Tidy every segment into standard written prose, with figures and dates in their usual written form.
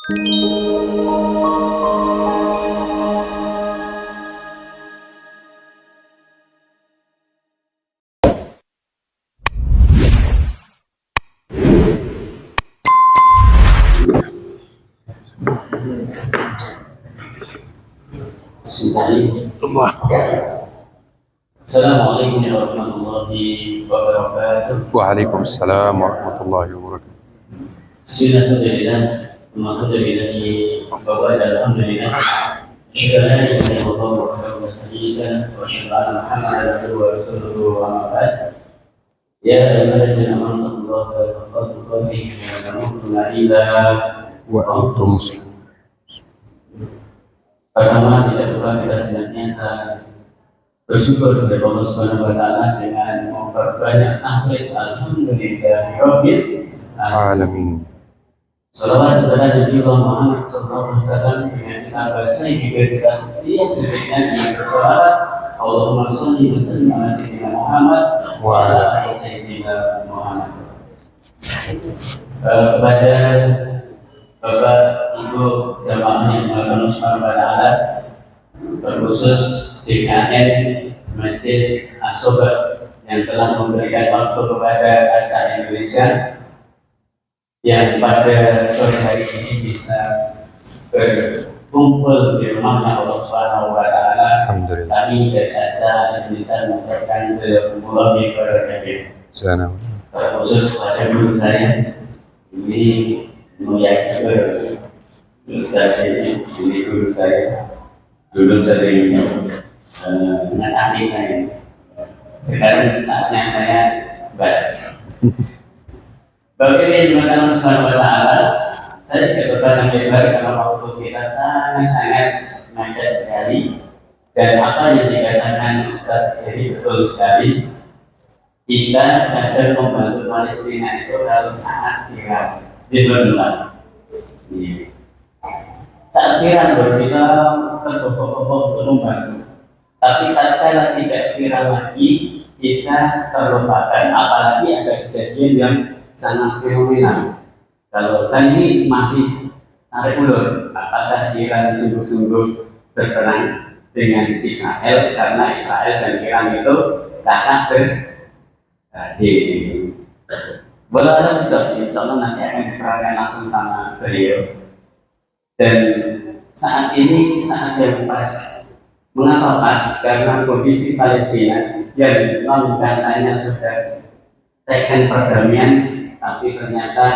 Assalamualaikum warahmatullahi wabarakatuh. Waalaikumsalam warahmatullahi wabarakatuh. Bismillahirrahmanirrahim. Alhamdulillah wa alhamdulillah. Asyhadu an la ilaha illallah wahdahu la syarika lahu wa asyhadu anna Muhammadan abduhu wa rasuluhu wa ma ba'd. Ya ayyuhalladzina amanu taqullaha haqqa tuqatih wa la tamutunna illa Wa antum muslimun. Pertama, tidak lupa kita senantiasa bersyukur kepada Allah Subhanahu wa taala dengan memperbanyak tahmid alhamdulillahirabbil Alamin. Salawat kepada Nabi Muhammad sallallahu alaihi wasallam dengan kita bahasahi kita setiap detiknya dengan bersolawat Allahumma shalli wa sallim ala sayyidina Muhammad wa ala ali sayyidina Muhammad. Kepada Bapak Ibu jamaah yang melakukan Subhanahu wa taala, terkhusus DKN Masjid As-Sobat yang telah memberikan waktu kepada acara Indonesia yang pada sore hari ini bisa berkumpul di rumahnya Allah Subhanahu wa taala. Alhamdulillah. Kami dari acara Indonesia mengucapkan jazakumullah khairan. Terkhusus pada guru saya ini Mulia Sekber Ustaz ini guru saya dulu sering mengatasi saya. Sekarang saatnya saya bahas. Bagi Allah Subhanahu wa taala, saya tidak berpanjang lebar karena waktu kita sangat mepet sekali dan apa yang dikatakan Ustaz jadi betul sekali. Kita kadang membantu Palestina itu kalau sangat viral di luar. Saat viral baru kita terpokok-pokok untuk membantu. Tapi tatkala tidak viral lagi, kita terlupakan. Apalagi ada kejadian yang sangat fenomenal. Kalau kan ini masih tarik ulur, apakah Iran sungguh-sungguh berperang dengan Israel karena Israel dan Iran itu kakak beradik. Boleh ada bisa, insya Allah nanti akan diterangkan langsung sama beliau. Dan saat ini saat yang pas. Mengapa pas? Karena kondisi Palestina yang katanya sudah tekan perdamaian, tapi ternyata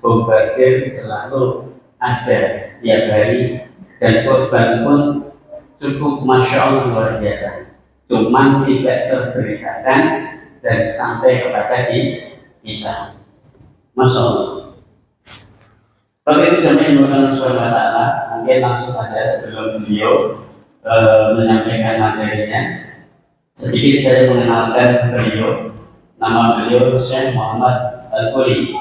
bombardir selalu ada tiap hari dan korban pun cukup masya Allah luar biasa. Cuman tidak terberitakan dan sampai kepada kita. Masya Allah. Bagi jamaah yang berkenan Subhanahu wa taala, mungkin langsung saja sebelum beliau menyampaikan materinya, sedikit saya mengenalkan beliau. Nama beliau Syekh Muhammad Al-Quli.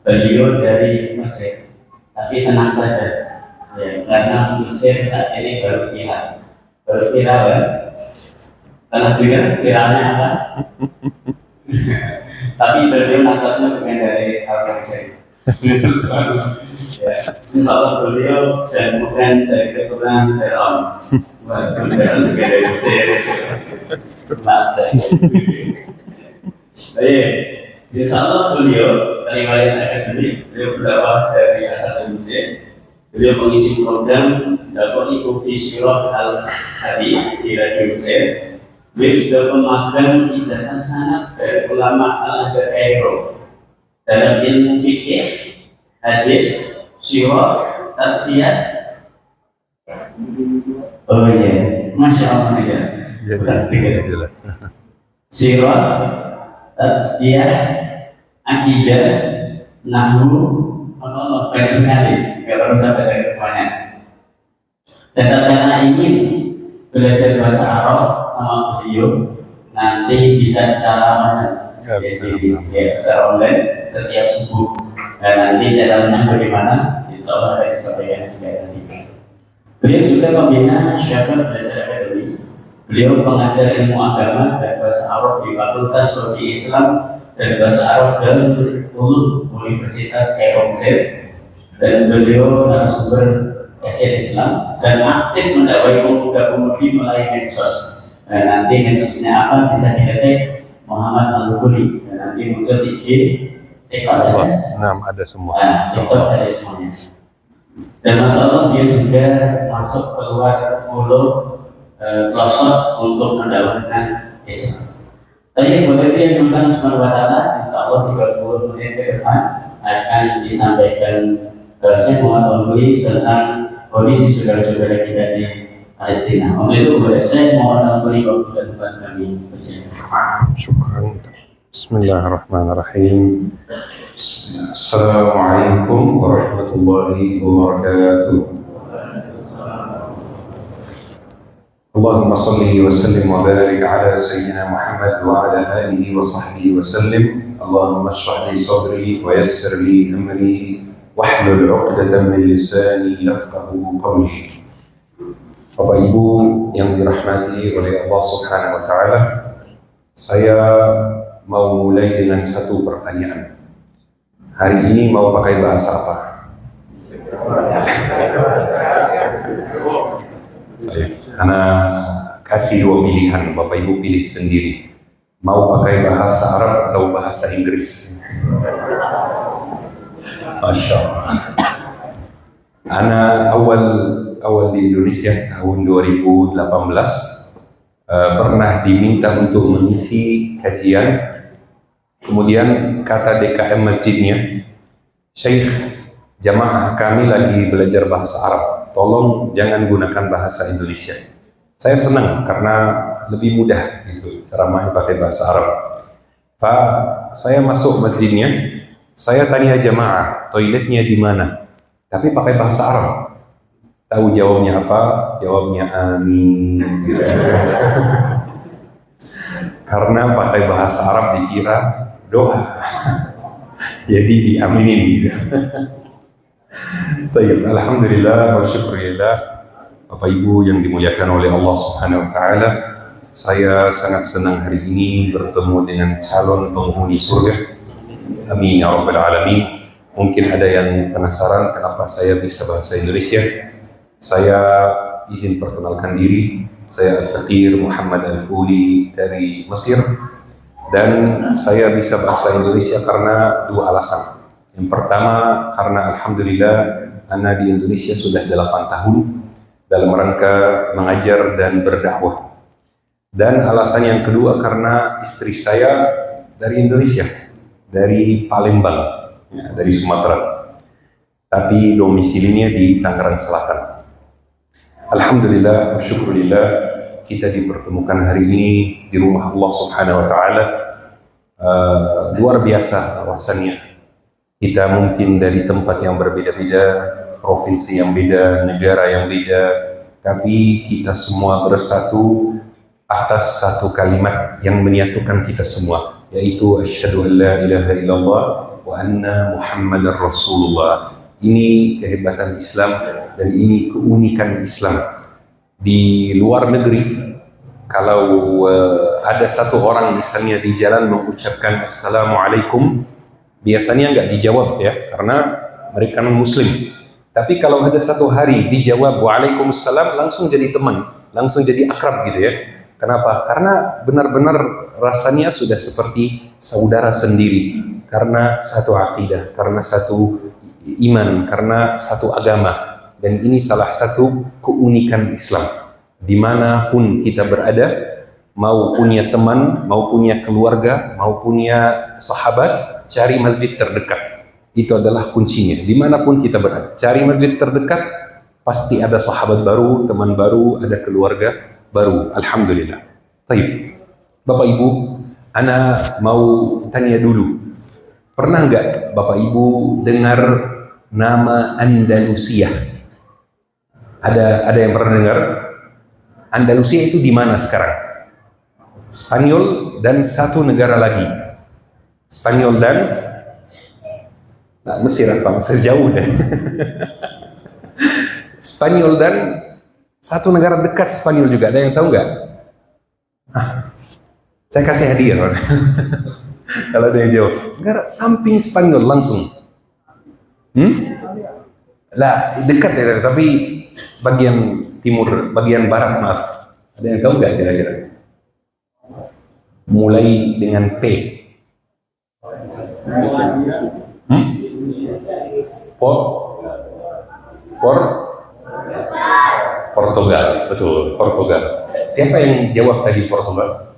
Beliau dari Mesir. Tapi tenang saja, ya, karena Mesir saat ini baru viral. Baru viral kan? Pernah dengar viralnya apa? Tapi beliau nasabnya bukan dari Al-Mesir. Ya, insya Allah beliau dan bukan dari keturunan Fir'aun. Bukan juga dari Mesir. Maaf saya. Baik, insya Allah beliau riwayat akademik, beliau berdakwah dari asal Mesir. Beliau mengisi program dakwah Ibu Fisyirah Al-Hadith di Radio Mesir. Beliau juga pemagang ijazah sanad dari ulama Al-Azhar Kairo dalam ilmu fikih, hadis, syirah, tatsiyah. Oh iya, masya Allah ya. Jelas. Syirah, tatsiyah, akidah, nahwu, masya Allah banyak sekali. Kalau bisa baca semuanya. Dan karena ingin belajar bahasa Arab sama beliau, nanti bisa secara secara online setiap subuh. Dan nanti caranya bagaimana? Insya Allah akan disampaikan juga nanti. Beliau juga pembina Syabat Belajar Akademi. Beliau pengajar ilmu agama dan bahasa Arab di Fakultas Studi Islam dan Bahasa Arab Darul Ulum Universitas Kairo Mesir. dan beliau narasumber kajian Islam dan aktif mendakwai pemuda-pemudi melalui medsos. Dan nanti medsosnya apa bisa diketik Muhammad Al-Ghuli dan nanti muncul di IG, TikTok ada. Nah, ada semua. Nah, TikTok ada semuanya. Dan Masya Allah dia juga masuk keluar mulut pelosok untuk mendakwahkan Islam. Tadi boleh dia yang Subhanahu wa Ta'ala, insya Allah 30 menit ke depan akan disampaikan Syekh Muhammad Al-Ghuli tentang kondisi saudara-saudara kita di Palestina. Untuk itu boleh Syekh Muhammad Al-Ghuli waktu dan tempat kami bersilakan. Syukran. Bismillahirrahmanirrahim. Assalamualaikum warahmatullahi wabarakatuh. Allahumma salli wa sallim wa barik ala Sayyidina Muhammad wa ala alihi wa sahbihi wa sallim. Allahumma shrah li sadri wa yassir li amri wahlul 'uqdatam min lisani yafqahu qawli. Bapak Ibu yang dirahmati oleh Allah Subhanahu wa taala, saya mau mulai dengan satu pertanyaan. Hari ini mau pakai bahasa apa? Karena kasih dua pilihan, Bapak Ibu pilih sendiri. Mau pakai bahasa Arab atau bahasa Inggris? Masya Allah. Ana awal di Indonesia tahun 2018 pernah diminta untuk mengisi kajian. Kemudian kata DKM masjidnya, Syekh, jamaah kami lagi belajar bahasa Arab, tolong jangan gunakan bahasa Indonesia. Saya senang karena lebih mudah gitu ceramahnya pakai bahasa Arab. Saya masuk masjidnya, saya tanya jamaah, toiletnya di mana? Tapi pakai bahasa Arab. Tahu jawabnya apa? Jawabnya amin. Gitu. Karena pakai bahasa Arab dikira doa. Jadi diaminin gitu. Baik, alhamdulillah wa syukurillah. Bapak Ibu yang dimuliakan oleh Allah Subhanahu wa taala, saya sangat senang hari ini bertemu dengan calon penghuni surga. Amin ya rabbal alamin. Mungkin ada yang penasaran kenapa saya bisa bahasa Indonesia. Saya izin perkenalkan diri. Saya Al-Faqir Muhammad Al-Ghuli dari Mesir. Dan saya bisa bahasa Indonesia karena dua alasan. Yang pertama, karena alhamdulillah ana di Indonesia sudah 8 tahun dalam rangka mengajar dan berdakwah. Dan alasan yang kedua karena istri saya dari Indonesia, dari Palembang, ya, dari Sumatera. Tapi domisilinya di Tangerang Selatan. Alhamdulillah, syukurillah, kita dipertemukan hari ini di rumah Allah Subhanahu wa taala. Luar biasa rasanya. Kita mungkin dari tempat yang berbeda-beda, provinsi yang beda, negara yang beda, tapi kita semua bersatu atas satu kalimat yang menyatukan kita semua, yaitu asyhadu an la ilaha illallah wa anna Muhammadar Rasulullah. Ini kehebatan Islam dan ini keunikan Islam. Di luar negeri, kalau ada satu orang misalnya di jalan mengucapkan Assalamualaikum, biasanya nggak dijawab ya, karena mereka non-muslim. Tapi kalau ada satu hari dijawab Waalaikumsalam, langsung jadi teman, langsung jadi akrab gitu ya. Kenapa? Karena benar-benar rasanya sudah seperti saudara sendiri. Karena satu akidah, karena satu iman, karena satu agama. Dan ini salah satu keunikan Islam. Dimanapun kita berada, mau punya teman, mau punya keluarga, mau punya sahabat, cari masjid terdekat. Itu adalah kuncinya. Dimanapun kita berada, cari masjid terdekat, pasti ada sahabat baru, teman baru, ada keluarga baru. Alhamdulillah. Baik, Bapak Ibu, ana mau tanya dulu. Pernah nggak Bapak Ibu dengar nama Andalusia? Ada yang pernah dengar? Andalusia itu di mana sekarang? Spanyol dan satu negara lagi. Spanyol dan Mesir apa? Mesir jauh deh. Spanyol dan satu negara dekat Spanyol juga. Ada yang tahu nggak? Saya kasih hadiah. Kalau ada yang jawab. Negara samping Spanyol langsung. Lah, dekat ya, tapi bagian timur, bagian barat maaf. Ada yang tahu nggak kira-kira? Mulai dengan P. Hmm? Por, por, Portugal, betul, Portugal. Siapa yang jawab tadi Portugal?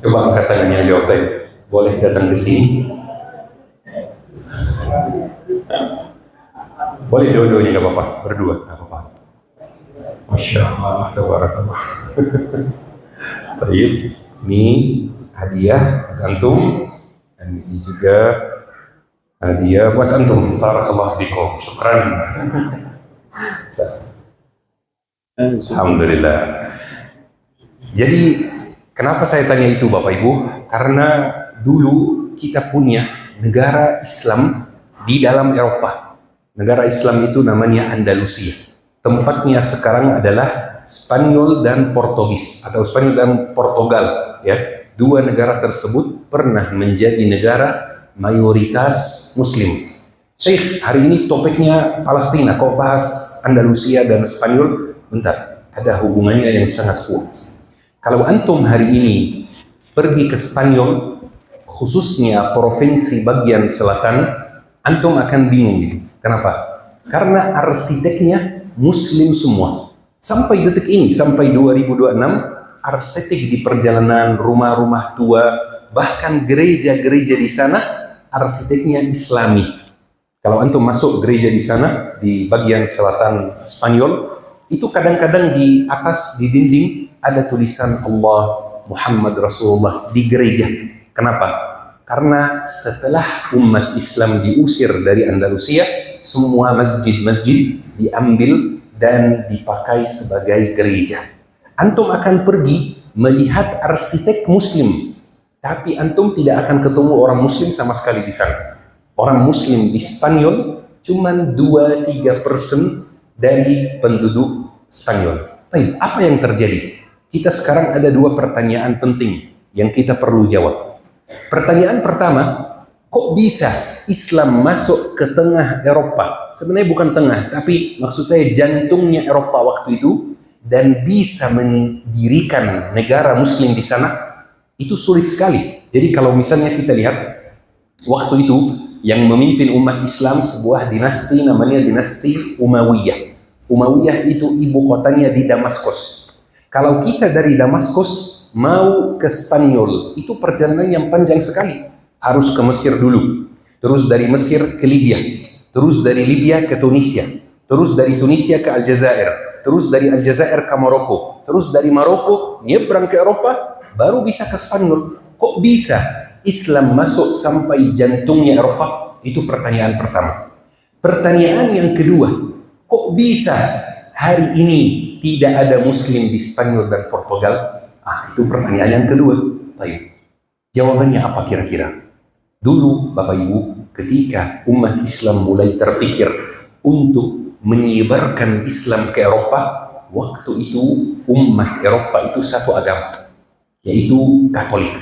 Coba angkat tangan yang jawab tadi. Boleh datang ke sini. Boleh dua-duanya nggak apa-apa, berdua nggak apa-apa. Masya Allah, tabarakallah. Baik, ini hadiah buat antum dan ini juga hadiah buat antum. Barakallahu fikum. Syukran. Alhamdulillah. Jadi kenapa saya tanya itu Bapak Ibu? Karena dulu kita punya negara Islam di dalam Eropa. Negara Islam itu namanya Andalusia. Tempatnya sekarang adalah Spanyol dan Portugis atau Spanyol dan Portugal. Ya, dua negara tersebut pernah menjadi negara mayoritas Muslim. Syekh, hari ini topiknya Palestina. Kau bahas Andalusia dan Spanyol? Bentar, ada hubungannya yang sangat kuat. Kalau antum hari ini pergi ke Spanyol, khususnya provinsi bagian selatan, antum akan bingung. Kenapa? Karena arsiteknya Muslim semua. Sampai detik ini, sampai 2026, arsitek di perjalanan, rumah-rumah tua, bahkan gereja-gereja di sana, arsiteknya Islami. Kalau antum masuk gereja di sana, di bagian selatan Spanyol, itu kadang-kadang di atas, di dinding, ada tulisan Allah, Muhammad Rasulullah di gereja. Kenapa? Karena setelah umat Islam diusir dari Andalusia, semua masjid-masjid diambil dan dipakai sebagai gereja. Antum akan pergi melihat arsitek Muslim, tapi antum tidak akan ketemu orang Muslim sama sekali di sana. Orang Muslim di Spanyol cuma 2-3% dari penduduk Spanyol. Baik, apa yang terjadi? Kita sekarang ada dua pertanyaan penting yang kita perlu jawab. Pertanyaan pertama, kok bisa Islam masuk ke tengah Eropa? Sebenarnya bukan tengah, tapi maksud saya jantungnya Eropa waktu itu, dan bisa mendirikan negara Muslim di sana, itu sulit sekali. Jadi kalau misalnya kita lihat, waktu itu yang memimpin umat Islam sebuah dinasti namanya dinasti Umayyah. Umayyah itu ibu kotanya di Damaskus. Kalau kita dari Damaskus mau ke Spanyol, itu perjalanan yang panjang sekali. Harus ke Mesir dulu, terus dari Mesir ke Libya, terus dari Libya ke Tunisia, terus dari Tunisia ke Aljazair, terus dari Aljazair ke Maroko, terus dari Maroko nyebrang ke Eropa, baru bisa ke Spanyol. Kok bisa Islam masuk sampai jantungnya Eropa? Itu pertanyaan pertama. Pertanyaan yang kedua, kok bisa hari ini tidak ada Muslim di Spanyol dan Portugal? Itu pertanyaan yang kedua. Baik. Jawabannya apa kira-kira? Dulu Bapak Ibu, ketika umat Islam mulai terpikir untuk menyebarkan Islam ke Eropa, waktu itu umat Eropa itu satu agama, yaitu Katolik.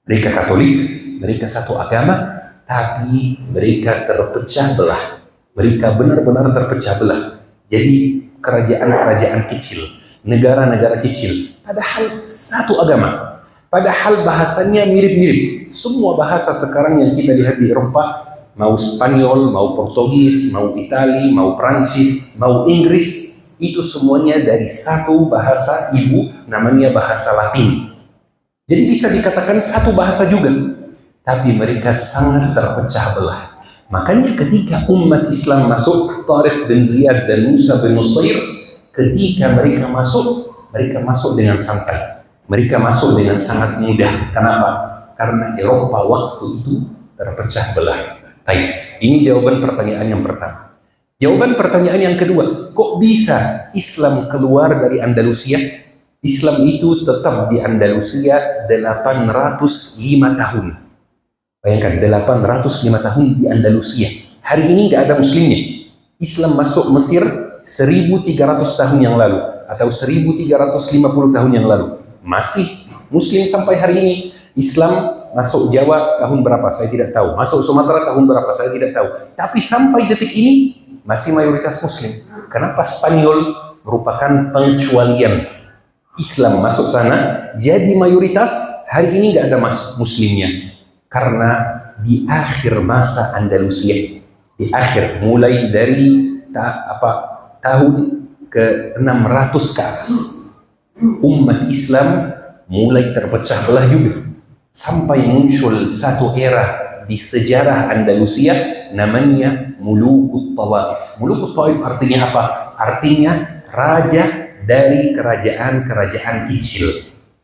Mereka Katolik, mereka satu agama, tapi mereka terpecah belah. Mereka benar-benar terpecah belah. Jadi kerajaan-kerajaan kecil, negara-negara kecil, padahal satu agama. Padahal bahasanya mirip-mirip. Semua bahasa sekarang yang kita lihat di Eropa, mau Spanyol, mau Portugis, mau Itali, mau Prancis, mau Inggris, itu semuanya dari satu bahasa ibu, namanya bahasa Latin. Jadi bisa dikatakan satu bahasa juga, tapi mereka sangat terpecah belah. Makanya ketika umat Islam masuk, Tariq bin Ziyad dan Musa bin Nusair, ketika mereka masuk dengan santai. Mereka masuk dengan sangat mudah. Kenapa? Karena Eropa waktu itu terpecah belah. Baik, ini jawaban pertanyaan yang pertama. Jawaban pertanyaan yang kedua, kok bisa Islam keluar dari Andalusia? Islam itu tetap di Andalusia 805 tahun. Bayangkan, 805 tahun di Andalusia. Hari ini nggak ada muslimnya. Islam masuk Mesir 1300 tahun yang lalu, atau 1350 tahun yang lalu. Masih muslim sampai hari ini. Islam masuk Jawa tahun berapa? Saya tidak tahu. Masuk Sumatera tahun berapa? Saya tidak tahu. Tapi sampai detik ini, masih mayoritas Muslim. Kenapa Spanyol merupakan pengecualian Islam masuk sana, jadi mayoritas hari ini nggak ada Muslimnya? Karena di akhir masa Andalusia, di akhir mulai dari tahun ke 600 ke atas, umat Islam mulai terpecah belah juga, sampai muncul satu era di sejarah Andalusia namanya Mulukut Tawaif. Mulukut Tawaif artinya apa? Artinya raja dari kerajaan-kerajaan kecil.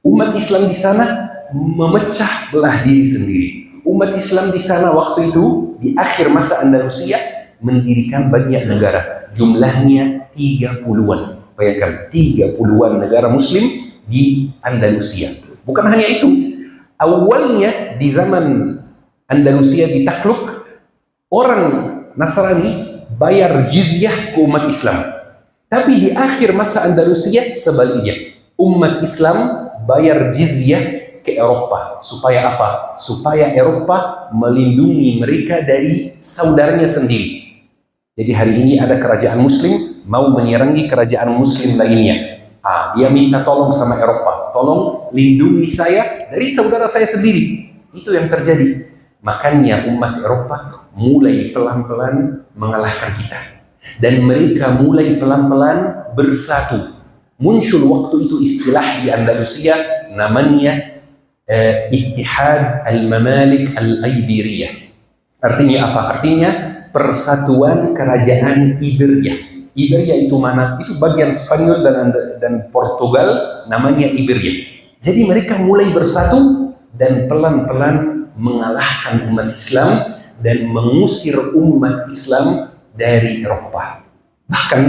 Umat Islam di sana memecah belah diri sendiri. Umat Islam di sana waktu itu di akhir masa Andalusia mendirikan banyak negara. Jumlahnya 30-an. Bayangkan, 30-an negara Muslim di Andalusia. Bukan hanya itu. Awalnya di zaman Andalusia ditakluk, orang Nasrani bayar jizyah ke umat Islam. Tapi di akhir masa Andalusia sebaliknya. Umat Islam bayar jizyah ke Eropa. Supaya apa? Supaya Eropa melindungi mereka dari saudaranya sendiri. Jadi hari ini ada kerajaan Muslim mau menyerangi kerajaan Muslim lainnya. Dia minta tolong sama Eropa. Tolong lindungi saya dari saudara saya sendiri. Itu yang terjadi. Makanya umat Eropa mulai pelan-pelan mengalahkan kita. Dan mereka mulai pelan-pelan bersatu. Muncul waktu itu istilah di Andalusia namanya Ittihad Al-Mamalik Al-Iberiyah. Artinya apa? Artinya Persatuan Kerajaan Iberia. Iberia itu mana? Itu bagian Spanyol dan Portugal, namanya Iberia. Jadi mereka mulai bersatu dan pelan-pelan mengalahkan umat Islam dan mengusir umat Islam dari Eropa. Bahkan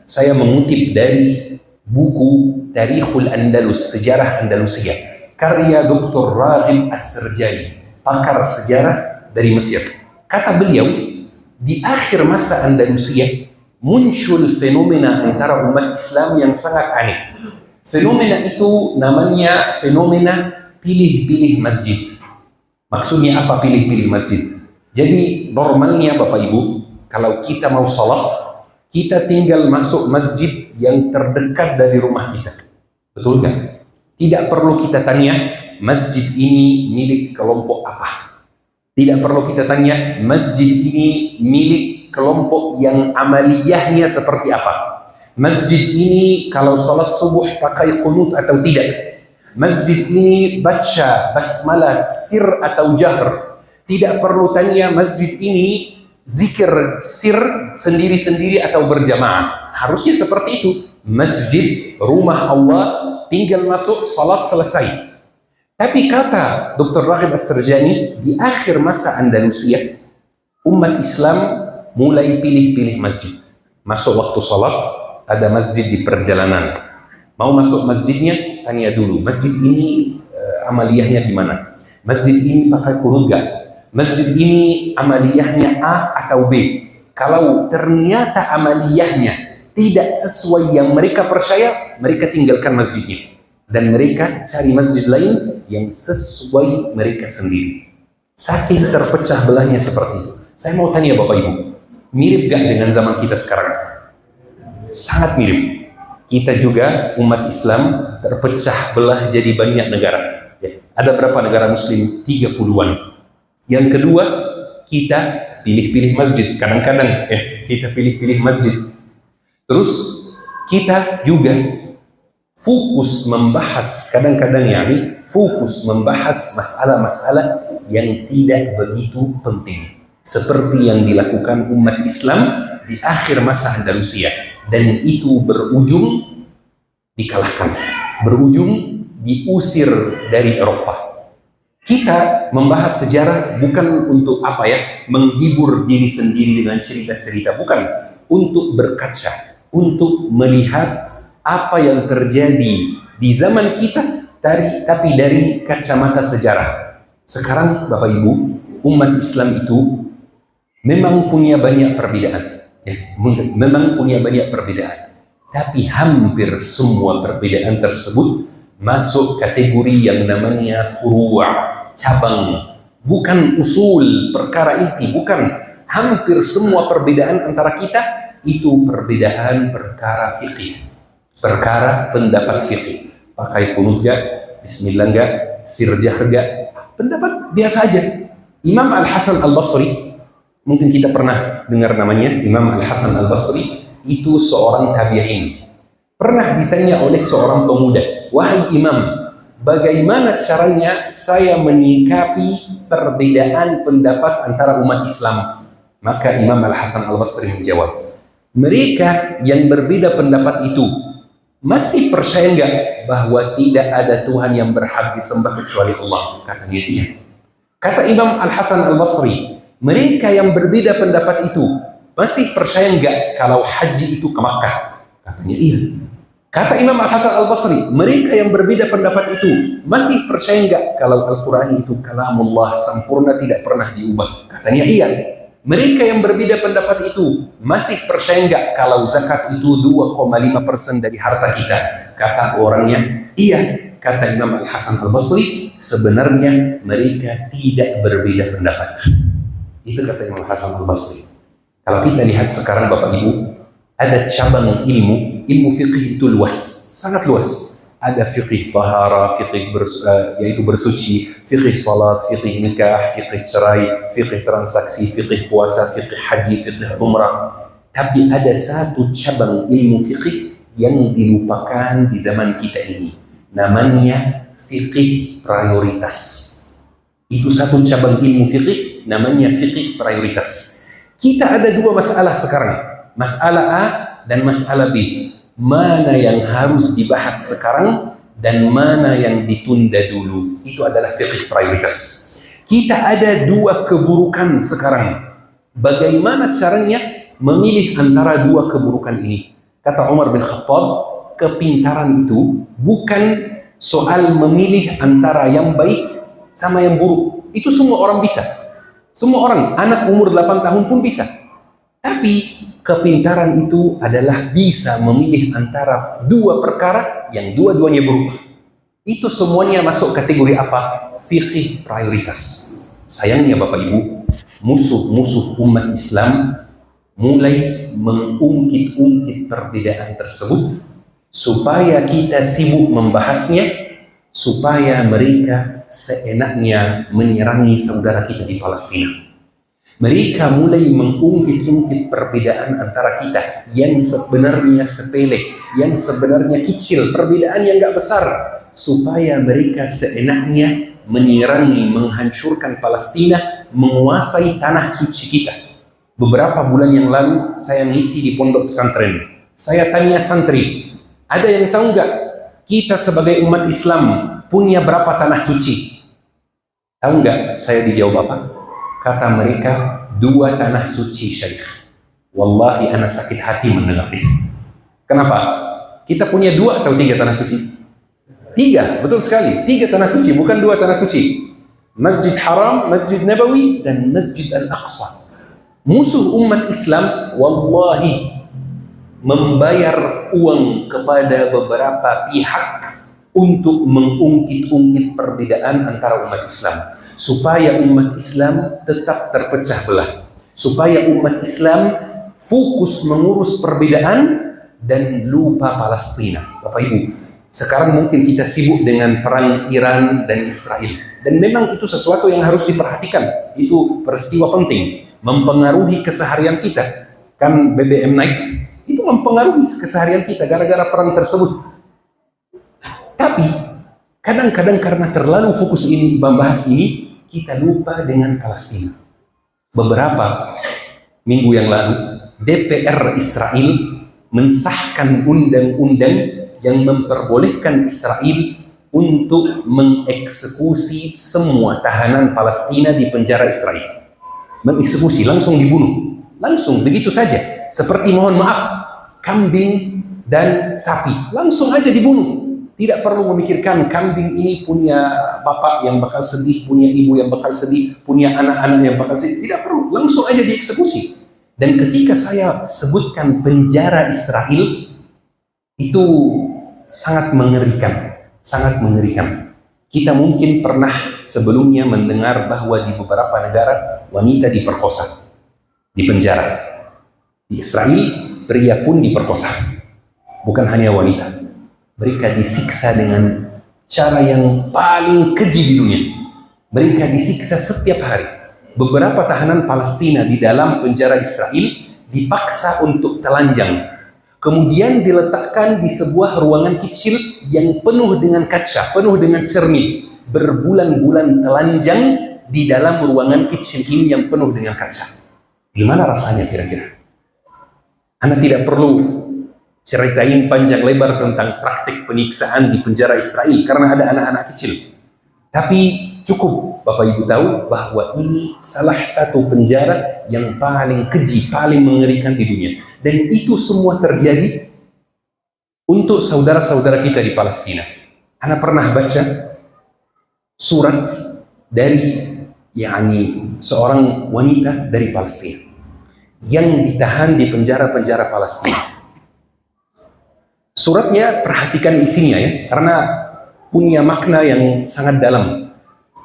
saya mengutip dari buku Tarikhul Andalus, Sejarah Andalusia, karya Dr. Raghib As-Serjani, pakar sejarah dari Mesir. Kata beliau, di akhir masa Andalusia muncul fenomena antara umat Islam yang sangat aneh. Fenomena itu namanya fenomena pilih-pilih masjid. Maksudnya apa pilih-pilih masjid? Jadi normalnya Bapak Ibu, kalau kita mau sholat, kita tinggal masuk masjid yang terdekat dari rumah kita. Betul nggak? Tidak perlu kita tanya, masjid ini milik kelompok apa. Tidak perlu kita tanya, masjid ini milik kelompok yang amaliyahnya seperti apa. Masjid ini kalau sholat subuh pakai qunut atau tidak. Masjid ini baca basmalah sir atau jahr. Tidak perlu tanya masjid ini zikir sir sendiri-sendiri atau berjamaah. Harusnya seperti itu. Masjid, rumah Allah, tinggal masuk, salat selesai. Tapi kata Dr. Raghib As-Serjani, di akhir masa Andalusia, umat Islam mulai pilih-pilih masjid. Masuk waktu salat, ada masjid di perjalanan. Mau masuk masjidnya, tanya dulu, masjid ini amaliyahnya di mana? Masjid ini pakai qunut enggak? Masjid ini amaliyahnya A atau B? Kalau ternyata amaliyahnya tidak sesuai yang mereka percaya, mereka tinggalkan masjidnya. Dan mereka cari masjid lain yang sesuai mereka sendiri. Saking terpecah belahnya seperti itu. Saya mau tanya Bapak Ibu, mirip gak dengan zaman kita sekarang? Sangat mirip. Kita juga umat Islam terpecah belah jadi banyak negara. Ada berapa negara Muslim? 30-an. Yang kedua, kita pilih-pilih masjid. Kadang-kadang kita pilih-pilih masjid. Terus kita juga fokus membahas, kadang-kadang fokus membahas masalah-masalah yang tidak begitu penting. Seperti yang dilakukan umat Islam di akhir masa Andalusia. Dan itu berujung dikalahkan. Berujung diusir dari Eropa. Kita membahas sejarah bukan untuk menghibur diri sendiri dengan cerita-cerita. Bukan. Untuk berkaca. Untuk melihat apa yang terjadi di zaman kita, tapi dari kacamata sejarah. Sekarang Bapak Ibu, umat Islam itu memang punya banyak perbedaan. Memang punya banyak perbedaan. Tapi hampir semua perbedaan tersebut masuk kategori yang namanya furu', cabang. Bukan usul, perkara inti, bukan. hampir semua perbedaan antara kita itu perbedaan perkara fikih, perkara pendapat fikih. Pakai kunut gak, bismillah gak, sirjah gak, pendapat biasa aja. Imam Al-Hasan Al-Basri, mungkin kita pernah dengar namanya, Imam Al-Hasan Al-Basri, itu seorang tabi'in. Pernah ditanya oleh seorang pemuda, wahai imam, bagaimana caranya saya menyikapi perbedaan pendapat antara umat Islam? Maka Imam Al-Hasan Al-Basri menjawab, mereka yang berbeda pendapat itu masih percaya enggak bahwa tidak ada Tuhan yang berhak disembah kecuali Allah? Katanya iya. Kata Imam Al-Hasan Al-Basri, mereka yang berbeda pendapat itu masih percaya enggak kalau haji itu ke Makkah? Katanya iya. Kata Imam Al-Hasan Al-Basri, mereka yang berbeda pendapat itu masih percaya enggak kalau Al-Quran itu kalamullah sempurna tidak pernah diubah? Katanya iya. Mereka yang berbeda pendapat itu masih percaya enggak kalau zakat itu 2,5% dari harta kita? Kata orangnya, iya. Kata Imam Al-Hasan Al-Basri, sebenarnya mereka tidak berbeda pendapat. Itu kata Imam Al-Hasan Al-Basri. Kalau kita lihat sekarang Bapak Ibu, ada cabang ilmu fikih itu luas, sangat luas. Ada fikih tahara, fikih yaitu bersuci, fikih salat, fikih nikah, fikih cerai, fikih transaksi, fikih puasa, fikih haji, fikih umrah. Tapi ada satu cabang ilmu fikih yang dilupakan di zaman kita ini. Namanya fikih prioritas. Itu satu cabang ilmu fikih, namanya fikih prioritas. Kita ada dua masalah sekarang, masalah A dan masalah B. Mana yang harus dibahas sekarang dan mana yang ditunda dulu. Itu adalah fikih prioritas. Kita ada dua keburukan sekarang. Bagaimana caranya memilih antara dua keburukan ini? Kata Umar bin Khattab, kepintaran itu bukan soal memilih antara yang baik sama yang buruk. Itu semua orang bisa. Semua orang, anak umur 8 tahun pun bisa. Tapi kepintaran itu adalah bisa memilih antara dua perkara yang dua-duanya buruk. Itu semuanya masuk kategori apa? Fikih prioritas. Sayangnya Bapak Ibu, musuh-musuh umat Islam mulai mengungkit-ungkit perbedaan tersebut supaya kita sibuk membahasnya, supaya mereka seenaknya menyerangi saudara kita di Palestina. Mereka mulai mengungkit-ungkit perbedaan antara kita yang sebenarnya sepele, yang sebenarnya kecil, perbedaan yang gak besar, supaya mereka seenaknya menyerangi, menghancurkan Palestina, menguasai tanah suci kita. Beberapa bulan yang lalu saya ngisi di pondok pesantren. Saya tanya santri, ada yang tahu nggak kita sebagai umat Islam punya berapa tanah suci? Tahu nggak saya dijawab apa? Kata mereka, 2 tanah suci Syekh. Wallahi ana sakit hati mendengarnya. Kenapa? Kita punya 2 atau 3 tanah suci? 3, betul sekali. 3 tanah suci, bukan 2 tanah suci. Masjid Haram, Masjid Nabawi, dan Masjid Al-Aqsa. Musuh umat Islam, wallahi, membayar uang kepada beberapa pihak untuk mengungkit-ungkit perbedaan antara umat Islam. Supaya umat Islam tetap terpecah belah, supaya umat Islam fokus mengurus perbedaan dan lupa Palestina. Bapak Ibu, sekarang mungkin kita sibuk dengan perang Iran dan Israel, dan memang itu sesuatu yang harus diperhatikan. Itu peristiwa penting, mempengaruhi keseharian kita. Kan BBM naik, itu mempengaruhi keseharian kita gara-gara perang tersebut. Tapi kadang-kadang karena terlalu fokus ini membahas ini, kita lupa dengan Palestina. Beberapa minggu yang lalu, DPR Israel mensahkan undang-undang yang memperbolehkan Israel untuk mengeksekusi semua tahanan Palestina di penjara Israel. Mengeksekusi, langsung dibunuh. Langsung, begitu saja. Seperti mohon maaf, kambing dan sapi. Langsung aja dibunuh. Tidak perlu memikirkan kambing ini punya bapak yang bakal sedih, punya ibu yang bakal sedih, punya anak-anak yang bakal sedih. Tidak perlu, langsung aja dieksekusi. Dan ketika saya sebutkan penjara Israel, itu sangat mengerikan, sangat mengerikan. Kita mungkin pernah sebelumnya mendengar bahwa di beberapa negara wanita diperkosa. di penjara. Di Israel, pria pun diperkosa. Bukan hanya wanita. Mereka disiksa dengan cara yang paling keji di dunia. Mereka disiksa setiap hari. Beberapa tahanan Palestina di dalam penjara Israel dipaksa untuk telanjang. Kemudian diletakkan di sebuah ruangan kecil yang penuh dengan kaca, penuh dengan cermin. Berbulan-bulan telanjang di dalam ruangan kecil ini yang penuh dengan kaca. Gimana rasanya kira-kira? Anda tidak perlu ceritain panjang lebar tentang praktik penyiksaan di penjara Israel karena ada anak-anak kecil. Tapi cukup Bapak Ibu tahu bahwa ini salah satu penjara yang paling keji, paling mengerikan di dunia. Dan itu semua terjadi untuk saudara-saudara kita di Palestina. Anda pernah baca surat dari seorang wanita dari Palestina yang ditahan di penjara-penjara Palestina. Suratnya perhatikan isinya ya, karena punya makna yang sangat dalam.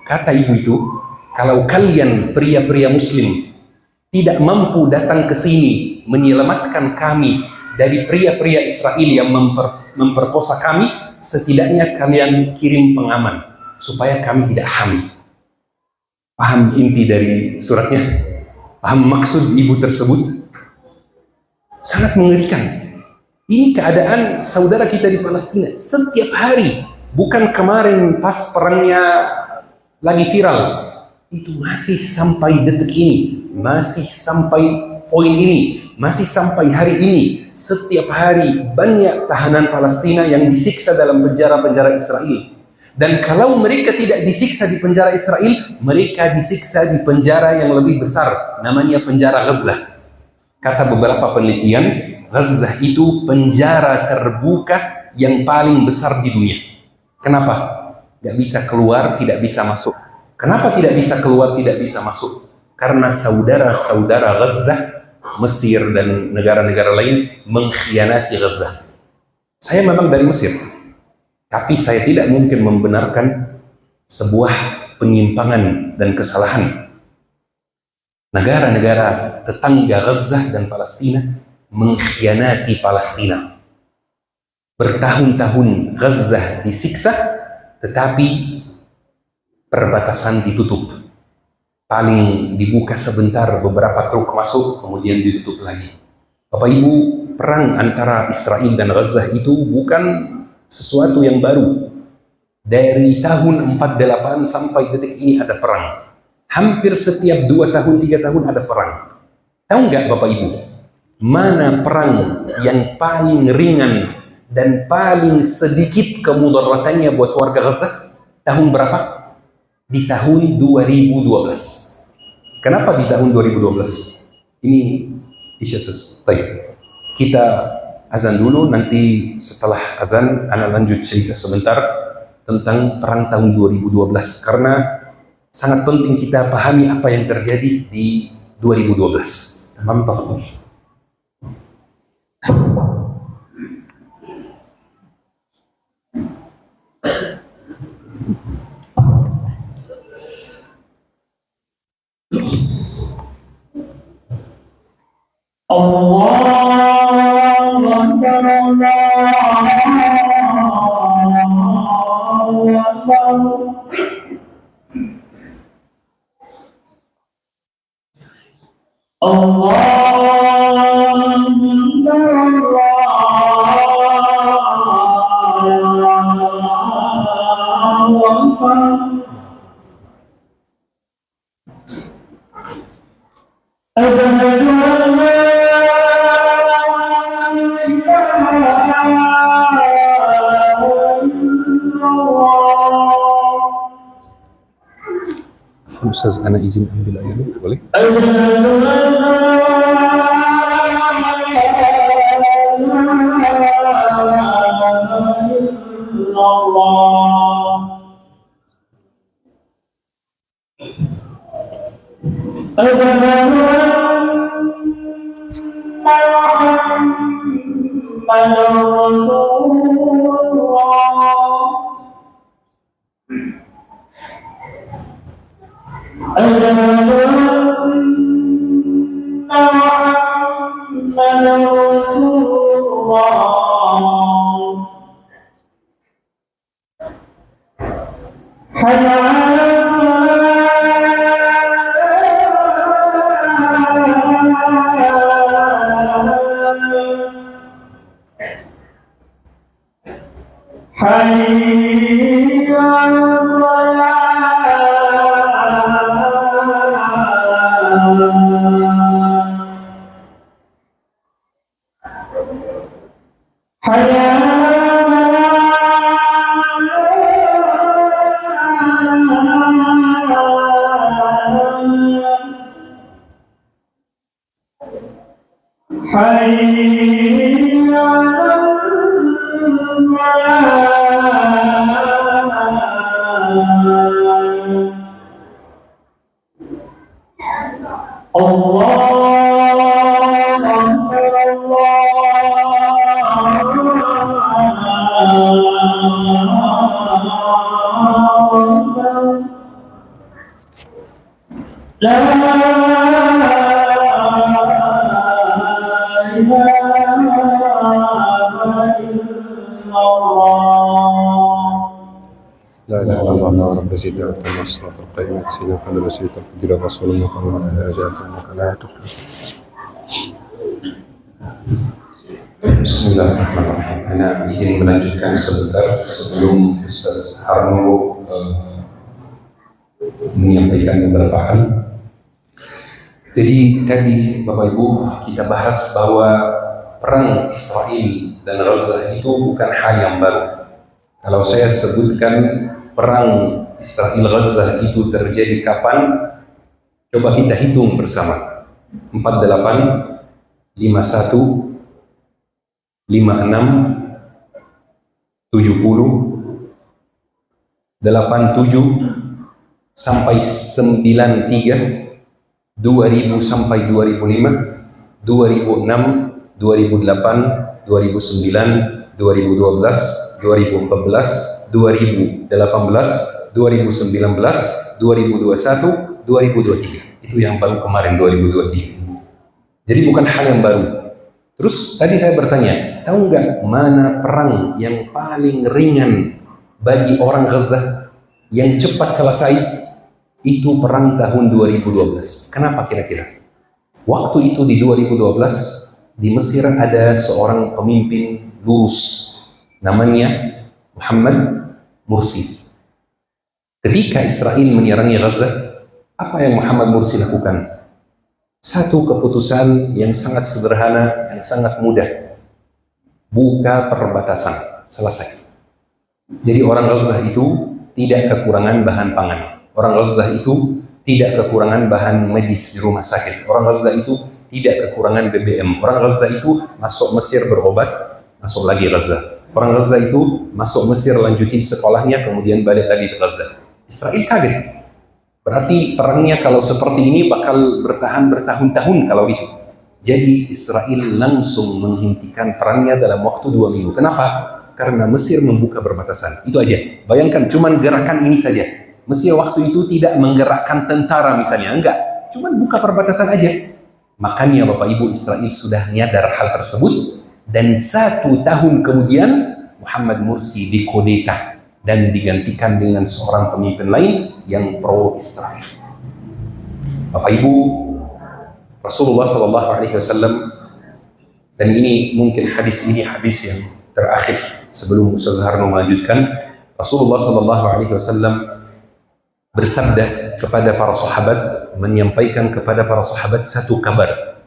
Kata ibu itu, kalau kalian pria-pria muslim tidak mampu datang ke sini menyelamatkan kami dari pria-pria Israel yang memperkosa kami, setidaknya kalian kirim pengaman supaya kami tidak hamil. Paham inti dari suratnya? Paham maksud ibu tersebut? Sangat mengerikan. Ini keadaan saudara kita di Palestina setiap hari. Bukan kemarin pas perangnya lagi viral. Itu masih sampai detik ini. Masih sampai poin ini. Masih sampai hari ini. Setiap hari banyak tahanan Palestina yang disiksa dalam penjara-penjara Israel. Dan kalau mereka tidak disiksa di penjara Israel, mereka disiksa di penjara yang lebih besar. Namanya penjara Gaza. Kata beberapa penelitian, Gaza itu penjara terbuka yang paling besar di dunia. Kenapa? Tidak bisa keluar, tidak bisa masuk. Kenapa tidak bisa keluar, tidak bisa masuk? Karena saudara-saudara Gaza, Mesir dan negara-negara lain mengkhianati Gaza. Saya memang dari Mesir, tapi saya tidak mungkin membenarkan sebuah penyimpangan dan kesalahan. Negara-negara tetangga Gaza dan Palestina mengkhianati Palestina. Bertahun-tahun Gaza disiksa, tetapi perbatasan ditutup. Paling dibuka sebentar, beberapa truk masuk, kemudian ditutup lagi. Bapak Ibu, perang antara Israel dan Gaza itu bukan sesuatu yang baru. Dari tahun 48 sampai detik ini ada perang. Hampir setiap 2 tahun, 3 tahun ada perang. Tahu nggak Bapak Ibu, mana perang yang paling ringan dan paling sedikit kemudaratannya buat warga Gaza? Tahun berapa? Di tahun 2012. Kenapa di tahun 2012? Ini Yesus. Baik. Kita azan dulu, nanti setelah azan ana lanjut cerita sebentar tentang perang tahun 2012 karena sangat penting kita pahami apa yang terjadi di 2012. Tamam, tafadhol. Allahu Akbar, Allahu Akbar. Allahu Akbar. Asyhadu an la Ustaz, ana izin ambil air dulu, boleh? حي على حي على حي حي الله أكبر الله أكبر لا لا إله إلا الله رب سيدنا محمد الصلاة القائمة سيدنا محمد رسول الفضيل الرسول المكرم على درجات إنك لا تخلف. Bismillahirrahmanirrahim. Ana di sini melanjutkan sebentar sebelum Ustaz Harno menyampaikan beberapa hal. Jadi tadi Bapak Ibu kita bahas bahwa perang Israel dan Gaza itu bukan hal yang baru. Kalau saya sebutkan perang Israel Gaza itu terjadi kapan? Coba kita hitung bersama. 48, 51, 56, 70, 87 sampai 93, 2000 sampai 2005, 2006, 2008, 2009, 2012, 2014, 2018, 2019, 2021, 2023. Itu yang baru kemarin 2023. Jadi bukan hal yang baru. Terus tadi saya bertanya, tahu nggak mana perang yang paling ringan bagi orang Gaza yang cepat selesai? Itu perang tahun 2012. Kenapa kira-kira? Waktu itu di 2012 di Mesir ada seorang pemimpin lurus namanya Muhammad Mursi. Ketika Israel menyerangi Gaza, apa yang Muhammad Mursi lakukan? Satu keputusan yang sangat sederhana, yang sangat mudah. Buka perbatasan, selesai. Jadi orang Gaza itu tidak kekurangan bahan pangan. Orang Gaza itu tidak kekurangan bahan medis di rumah sakit. Orang Gaza itu tidak kekurangan BBM. Orang Gaza itu masuk Mesir berobat, masuk lagi Gaza. Orang Gaza itu masuk Mesir lanjutin sekolahnya, kemudian balik lagi ke Gaza. Israel kaget. Berarti perangnya kalau seperti ini bakal bertahan bertahun-tahun kalau itu. Jadi Israel langsung menghentikan perangnya dalam waktu 2 minggu. Kenapa? Karena Mesir membuka perbatasan. Itu aja. Bayangkan cuman gerakan ini saja. Mesir waktu itu tidak menggerakkan tentara misalnya. Enggak. Cuman buka perbatasan aja. Makanya Bapak Ibu Israel sudah nyadar hal tersebut. Dan 1 tahun kemudian Muhammad Mursi dikodeta dan digantikan dengan seorang pemimpin lain yang pro Israel. Bapak Ibu, Rasulullah SAW, dan ini mungkin hadis yang terakhir sebelum Ustaz Harno melanjutkan. Rasulullah SAW bersabda kepada para sahabat, menyampaikan kepada para sahabat satu kabar.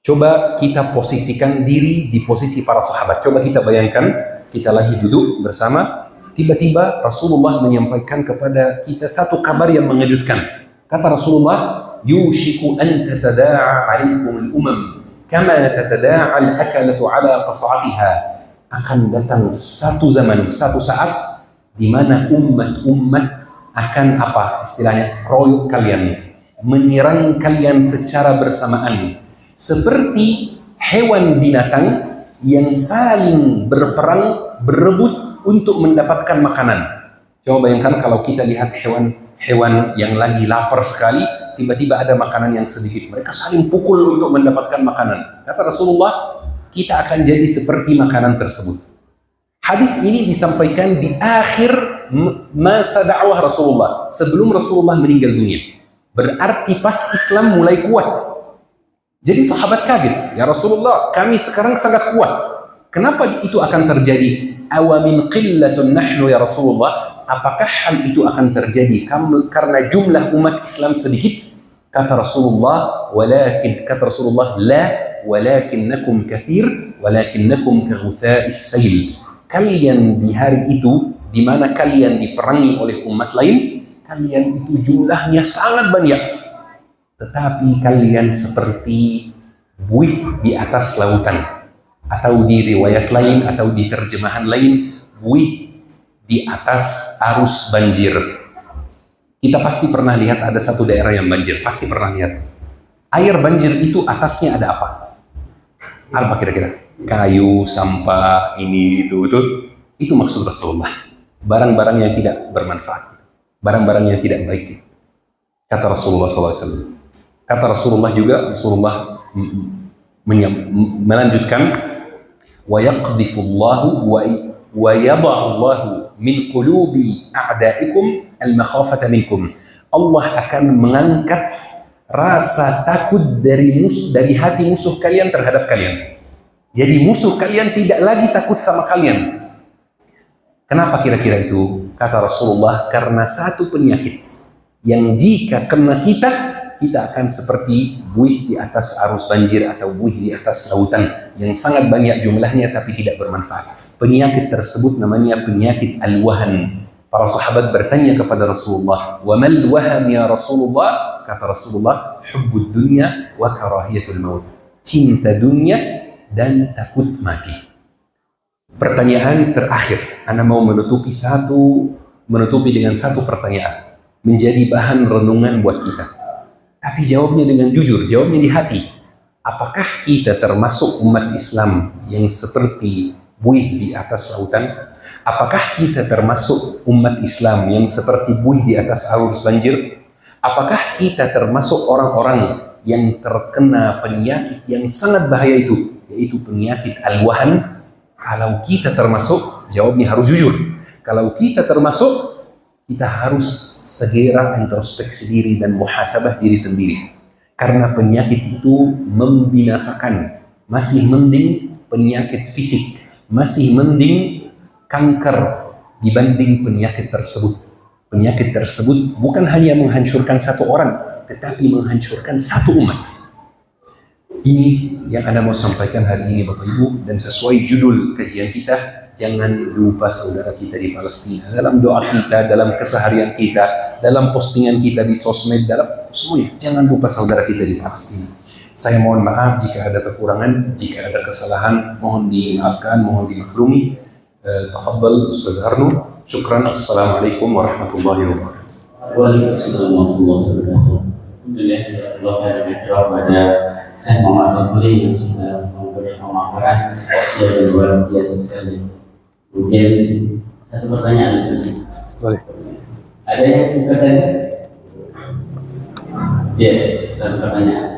Coba kita posisikan diri di posisi para sahabat. Coba kita bayangkan, kita lagi duduk bersama. Tiba-tiba Rasulullah menyampaikan kepada kita satu kabar yang mengejutkan. Kata Rasulullah, yushiku an tatada'a 'alaikum al-umam kama tatada'a al-akalatu 'ala qas'atiha. Akan datang satu zaman, satu saat di mana umat-umat akan apa istilahnya royok kalian, menyerang kalian secara bersamaan seperti hewan binatang yang saling berperang, berebut untuk mendapatkan makanan. Coba bayangkan kalau kita lihat hewan yang lagi lapar sekali, tiba-tiba ada makanan yang sedikit. Mereka saling pukul untuk mendapatkan makanan. Kata Rasulullah, kita akan jadi seperti makanan tersebut. Hadis ini disampaikan di akhir masa dakwah Rasulullah, sebelum Rasulullah meninggal dunia. Berarti pas Islam mulai kuat. Jadi sahabat kaget, ya Rasulullah, kami sekarang sangat kuat. Kenapa itu akan terjadi? Awamin qillatun nahnu ya Rasulullah. Apakah hal itu akan terjadi karena jumlah umat Islam sedikit? Kata Rasulullah, la walakinnakum kathir walakinnakum kaghuthaa'is sayl. Kalian di hari itu, di mana kalian diperangi oleh umat lain, kalian itu jumlahnya sangat banyak. Tetapi kalian seperti buih di atas lautan. Atau di riwayat lain, atau di terjemahan lain, buih di atas arus banjir. Kita pasti pernah lihat ada satu daerah yang banjir, pasti pernah lihat. Air banjir itu atasnya ada apa? Apa kira-kira? Kayu, sampah, ini, itu. Itu maksud Rasulullah. Barang-barang yang tidak bermanfaat. Barang-barang yang tidak baik. Kata Rasulullah SAW. Kata Rasulullah juga, Rasulullah melanjutkan, وَيَقْذِفُ اللَّهُ وَيَضَعُ اللَّهُ مِنْ قُلُوبِ أَعْدَائِكُمْ الْمَخَافَةَ مِنْكُمْ. Allah akan mengangkat rasa takut dari hati musuh kalian terhadap kalian. Jadi musuh kalian tidak lagi takut sama kalian. Kenapa kira-kira itu? Kata Rasulullah, karena satu penyakit yang jika kena kita akan seperti buih di atas arus banjir atau buih di atas lautan yang sangat banyak jumlahnya tapi tidak bermanfaat. Penyakit tersebut namanya penyakit al-wahan. Para sahabat bertanya kepada Rasulullah, "Wa mal wahan ya Rasulullah?" Kata Rasulullah, "Hubbud dunya wa karahiyatul maut." Cinta dunia dan takut mati. Pertanyaan terakhir, Anda mau menutupi dengan satu pertanyaan, menjadi bahan renungan buat kita. Tapi jawabnya dengan jujur, jawabnya di hati. Apakah kita termasuk umat Islam yang seperti buih di atas lautan? Apakah kita termasuk umat Islam yang seperti buih di atas arus banjir? Apakah kita termasuk orang-orang yang terkena penyakit yang sangat bahaya itu, yaitu penyakit al-wahan? Kalau kita termasuk, jawabnya harus jujur. Kalau kita termasuk, kita harus segera introspeksi diri dan muhasabah diri sendiri. Karena penyakit itu membinasakan. Masih mending penyakit fisik, masih mending kanker dibanding penyakit tersebut. Penyakit tersebut bukan hanya menghancurkan satu orang, tetapi menghancurkan satu umat. Ini yang Anda mau sampaikan hari ini Bapak Ibu, dan sesuai judul kajian kita, jangan lupa saudara kita di Palestina. Dalam doa kita, dalam keseharian kita, dalam postingan kita di sosmed, dalam semuanya, jangan lupa saudara kita di Palestina. Saya mohon maaf jika ada kekurangan, jika ada kesalahan, mohon dimaafkan, mohon dimaklumi. Tafadhal Ustaz Harno. Syukran. Assalamualaikum warahmatullahi wabarakatuh. Waalaikumsalam warahmatullahi wabarakatuh. Alhamdulillah, Allah berterima pada Syekh Muhammad Al-Fuli yang sudah memberi pemaparan yang luar biasa sekali. Mungkin satu pertanyaan Ustaz. Boleh. Ada yang bertanya? Ya, satu pertanyaan.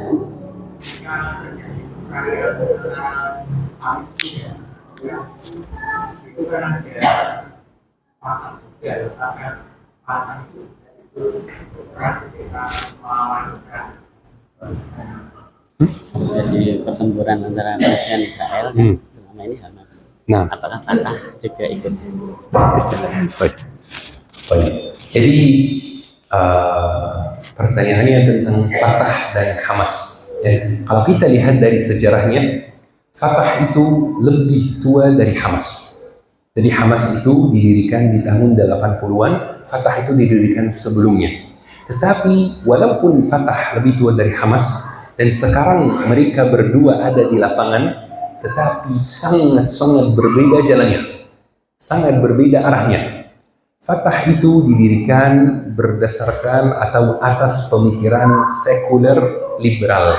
Jadi pertempuran antara Palestina dan Israel selama ini Hamas. Nah, Apakah Fatah juga ikut? baik. Jadi pertanyaannya tentang Fatah dan Hamas. Kalau kita lihat dari sejarahnya, Fatah itu lebih tua dari Hamas. Jadi Hamas itu didirikan di tahun 80-an, Fatah itu didirikan sebelumnya. Tetapi walaupun Fatah lebih tua dari Hamas, dan sekarang mereka berdua ada di lapangan, tetapi sangat-sangat berbeda jalannya, sangat berbeda arahnya. Fatah itu didirikan berdasarkan atau atas pemikiran sekuler liberal,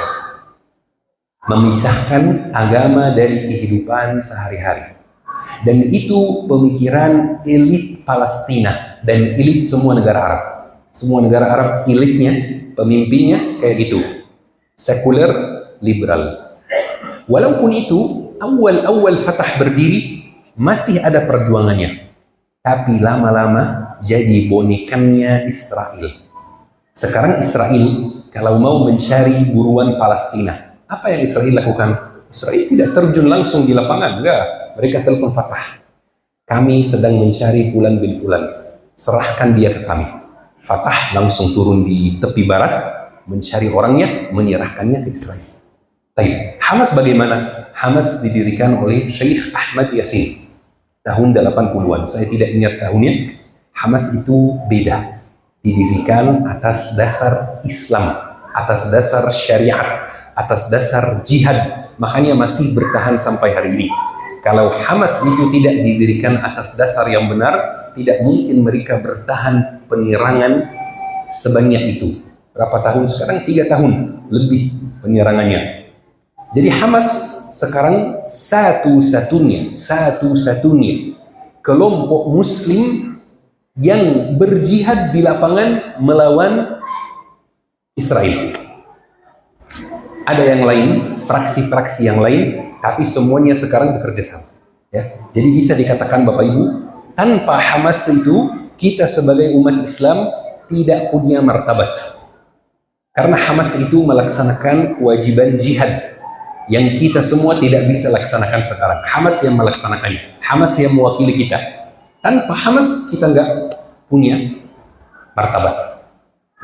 memisahkan agama dari kehidupan sehari-hari. Dan itu pemikiran elit Palestina dan elit semua negara Arab. Semua negara Arab elitnya, pemimpinnya kayak gitu. Sekuler liberal. Walaupun itu, awal Fatah berdiri masih ada perjuangannya, tapi lama-lama jadi bonekannya Israel. Sekarang Israel kalau mau mencari buruan Palestina, apa yang Israel lakukan? Israel tidak terjun langsung di lapangan, enggak. Mereka telepon Fatah. Kami sedang mencari Fulan bin Fulan, serahkan dia ke kami. Fatah langsung turun di tepi barat, mencari orangnya, menyerahkannya ke Israel. Baik, Hamas bagaimana? Hamas didirikan oleh Syekh Ahmad Yasin tahun 80-an. Saya tidak ingat tahunnya. Hamas itu beda. Didirikan atas dasar Islam, atas dasar syariat, atas dasar jihad. Makanya masih bertahan sampai hari ini. Kalau Hamas itu tidak didirikan atas dasar yang benar, tidak mungkin mereka bertahan penyerangan sebanyak itu. Berapa tahun sekarang? 3 tahun lebih penyerangannya. Jadi Hamas sekarang satu-satunya kelompok muslim yang berjihad di lapangan melawan Israel. Ada yang lain, fraksi-fraksi yang lain, tapi semuanya sekarang bekerja sama. Ya. Jadi bisa dikatakan Bapak Ibu, tanpa Hamas itu kita sebagai umat Islam tidak punya martabat. Karena Hamas itu melaksanakan kewajiban jihad yang kita semua tidak bisa laksanakan sekarang. Hamas yang melaksanakannya, Hamas yang mewakili kita. Tanpa Hamas kita nggak punya martabat.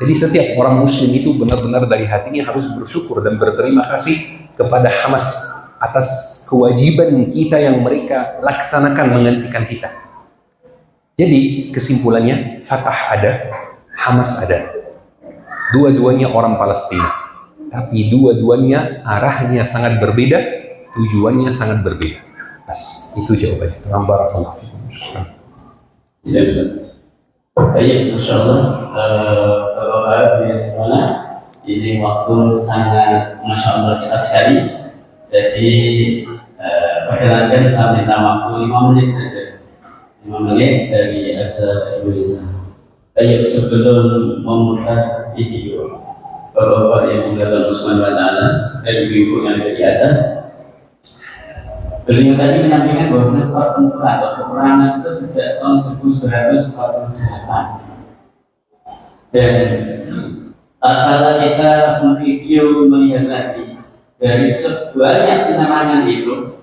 Jadi setiap orang muslim itu benar-benar dari hatinya harus bersyukur dan berterima kasih kepada Hamas atas kewajiban kita yang mereka laksanakan menggantikan kita. Jadi kesimpulannya, Fatah ada, Hamas ada. Dua-duanya orang Palestina, tapi dua-duanya arahnya sangat berbeda, tujuannya sangat berbeda. Itu jawabannya. Barakallahu fikum. Ya, Ustaz. Baik, Masya Allah. Kalau di sekolah, ini waktu sangat Masya Allah cepat sekali. Jadi, perkenankan saya minta waktu 5 menit saja. 5 menit dari acara Indonesia. Baik, sebelum memutar video Bapak-bapak yang mengatakan Usman wa ta'ala dan ibu yang ada di atas, beliau tadi menyampaikan bahwa pertempuran atau peperangan itu sejak tahun 1948. Dan kalau kita mereview melihat lagi dari sebanyak penerangan itu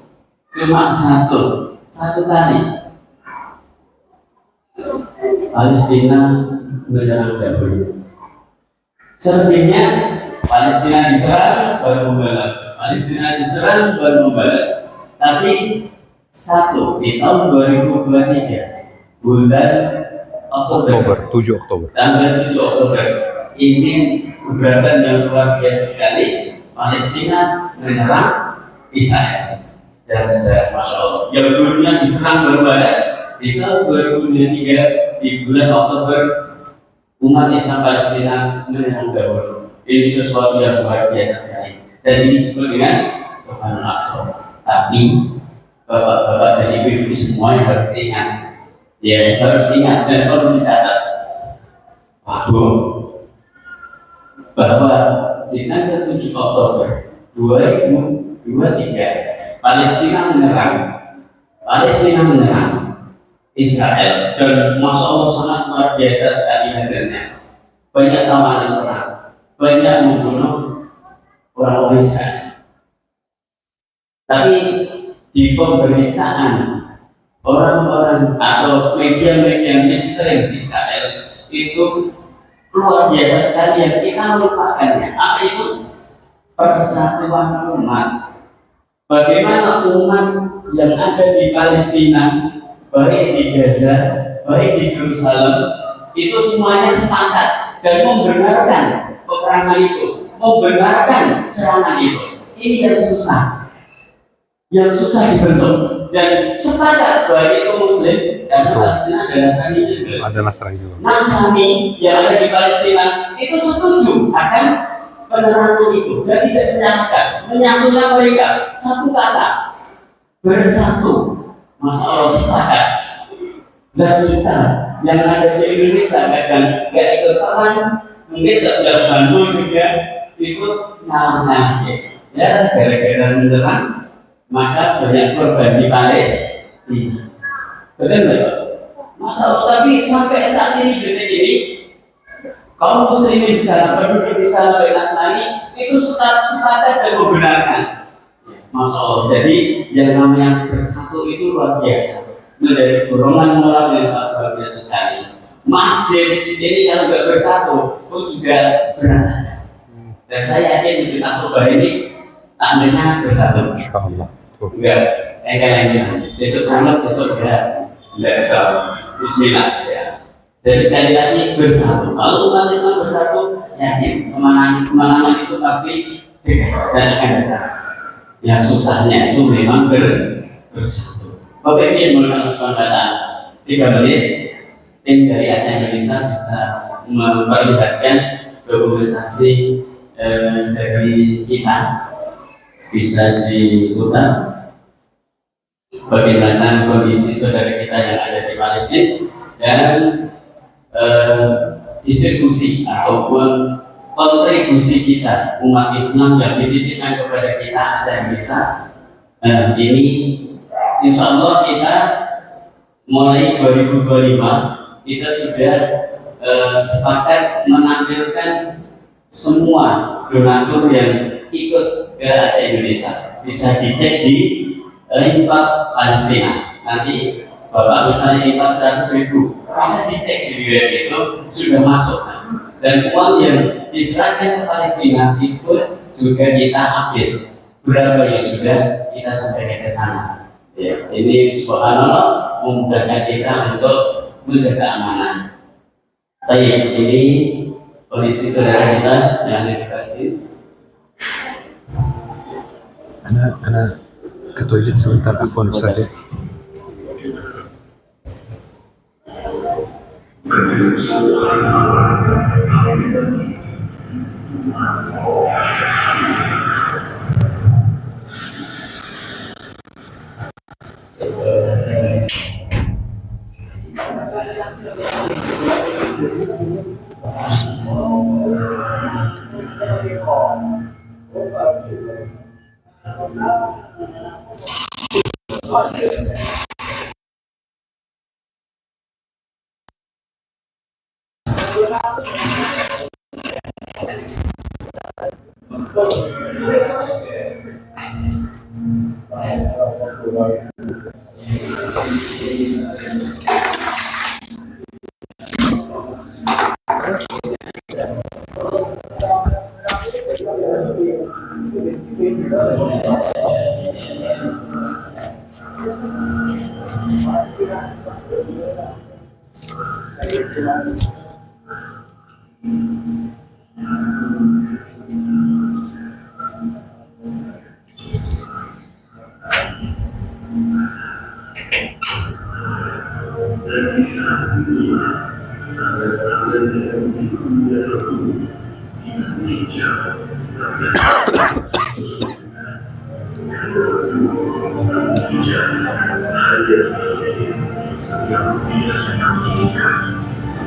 cuma satu kali Palestina menyerang dahulu. Selebihnya Palestina diserang baru membalas, Palestina diserang baru membalas. Tapi satu di tahun 2023 bulan Oktober, 7 Oktober. Tanggal 7 Oktober ini keberatan yang luar biasa sekali. Palestina menyerang Israel. Dan sudah Masya Allah, yang dulunya diserang baru balas di tahun 2023 di bulan Oktober umat Islam Palestina menyerang dahulu. Ini sesuatu yang luar biasa sekali. Dan ini disebut dengan Tufanul Aqsa. Tapi bapak-bapak dan ibu-ibu semua yang harus ingat, ya harus ingat dan perlu dicatat bahwa di tanggal 7 Oktober 2023 Palestina menyerang Israel, dan Masya Allah sangat luar biasa sekali hasilnya. Banyak tawanan perang, banyak membunuh orang-orang Israel. Tapi di pemberitaan orang-orang atau media-media mainstream Israel itu luar biasa sekali yang kita melupakannya. Apa itu? Persatuan umat. Bagaimana umat yang ada di Palestina, baik di Gaza, baik di Yerusalem, itu semuanya sepakat dan membenarkan peperangan itu, membenarkan serangan itu. Ini yang susah dibentuk, dan sepakat baik itu Muslim dan Palestina dan Nasrani juga. Ada Nasrani juga. Nasrani yang ada di Palestina itu setuju akan penerangan itu dan tidak menyatakan, menyatunya mereka satu kata, bersatu. Masya Allah sepakat. Dan kita yang ada di Indonesia kadang nggak ikut perang, mungkin sudah bantu juga ikut ngalah-ngalah ya gara-gara menyerang maka banyak korban di Palestina. Betul nggak? Masalah, tapi sampai saat ini detik ini kaum muslimin di sana, penduduk di sana, Nasrani itu sepakat dan membenarkan. Masya Allah. Jadi yang namanya bersatu itu luar biasa, menjadi dorongan moral yang sangat luar biasa sekali. Masjid ini kalau nggak bersatu pun juga berantakan. Dan saya yakin Masjid Asobah ini tandanya bersatu. Insyaallah. Enggak, engkel-engkel. Besok banget, besok enggak salah. Bismillah ya. Jadi sekali lagi bersatu. Kalau umat Islam bersatu, yakin kemenangan itu pasti dekat dan akan datang. Ya susahnya itu memang bersatu. Bapak Ibu yang Allah SWT, 3 menit tim dari Aceh Indonesia bisa memperlihatkan dokumentasi dari kita, bisa diputar bagaimana kondisi saudara kita yang ada di Palestina dan distribusi ataupun kontribusi kita umat Islam yang dititipkan kepada kita Aceh Indonesia. Ini insya Allah kita mulai 2025 kita sudah sepakat menampilkan semua donatur yang ikut ke Aceh Indonesia. Bisa dicek di infak Palestina. Nanti Bapak misalnya infak 100.000, bisa dicek di web itu sudah masuk. Dan uang yang diserahkan ke Palestina itu juga kita ambil berapa yang sudah kita sampaikan ke sana. Ya, ini subhanallah memudahkan kita untuk menjaga amanah. Baik, ini kondisi saudara kita yang dikasih. أنا ke toilet sebentar, afwan Ustaz ya.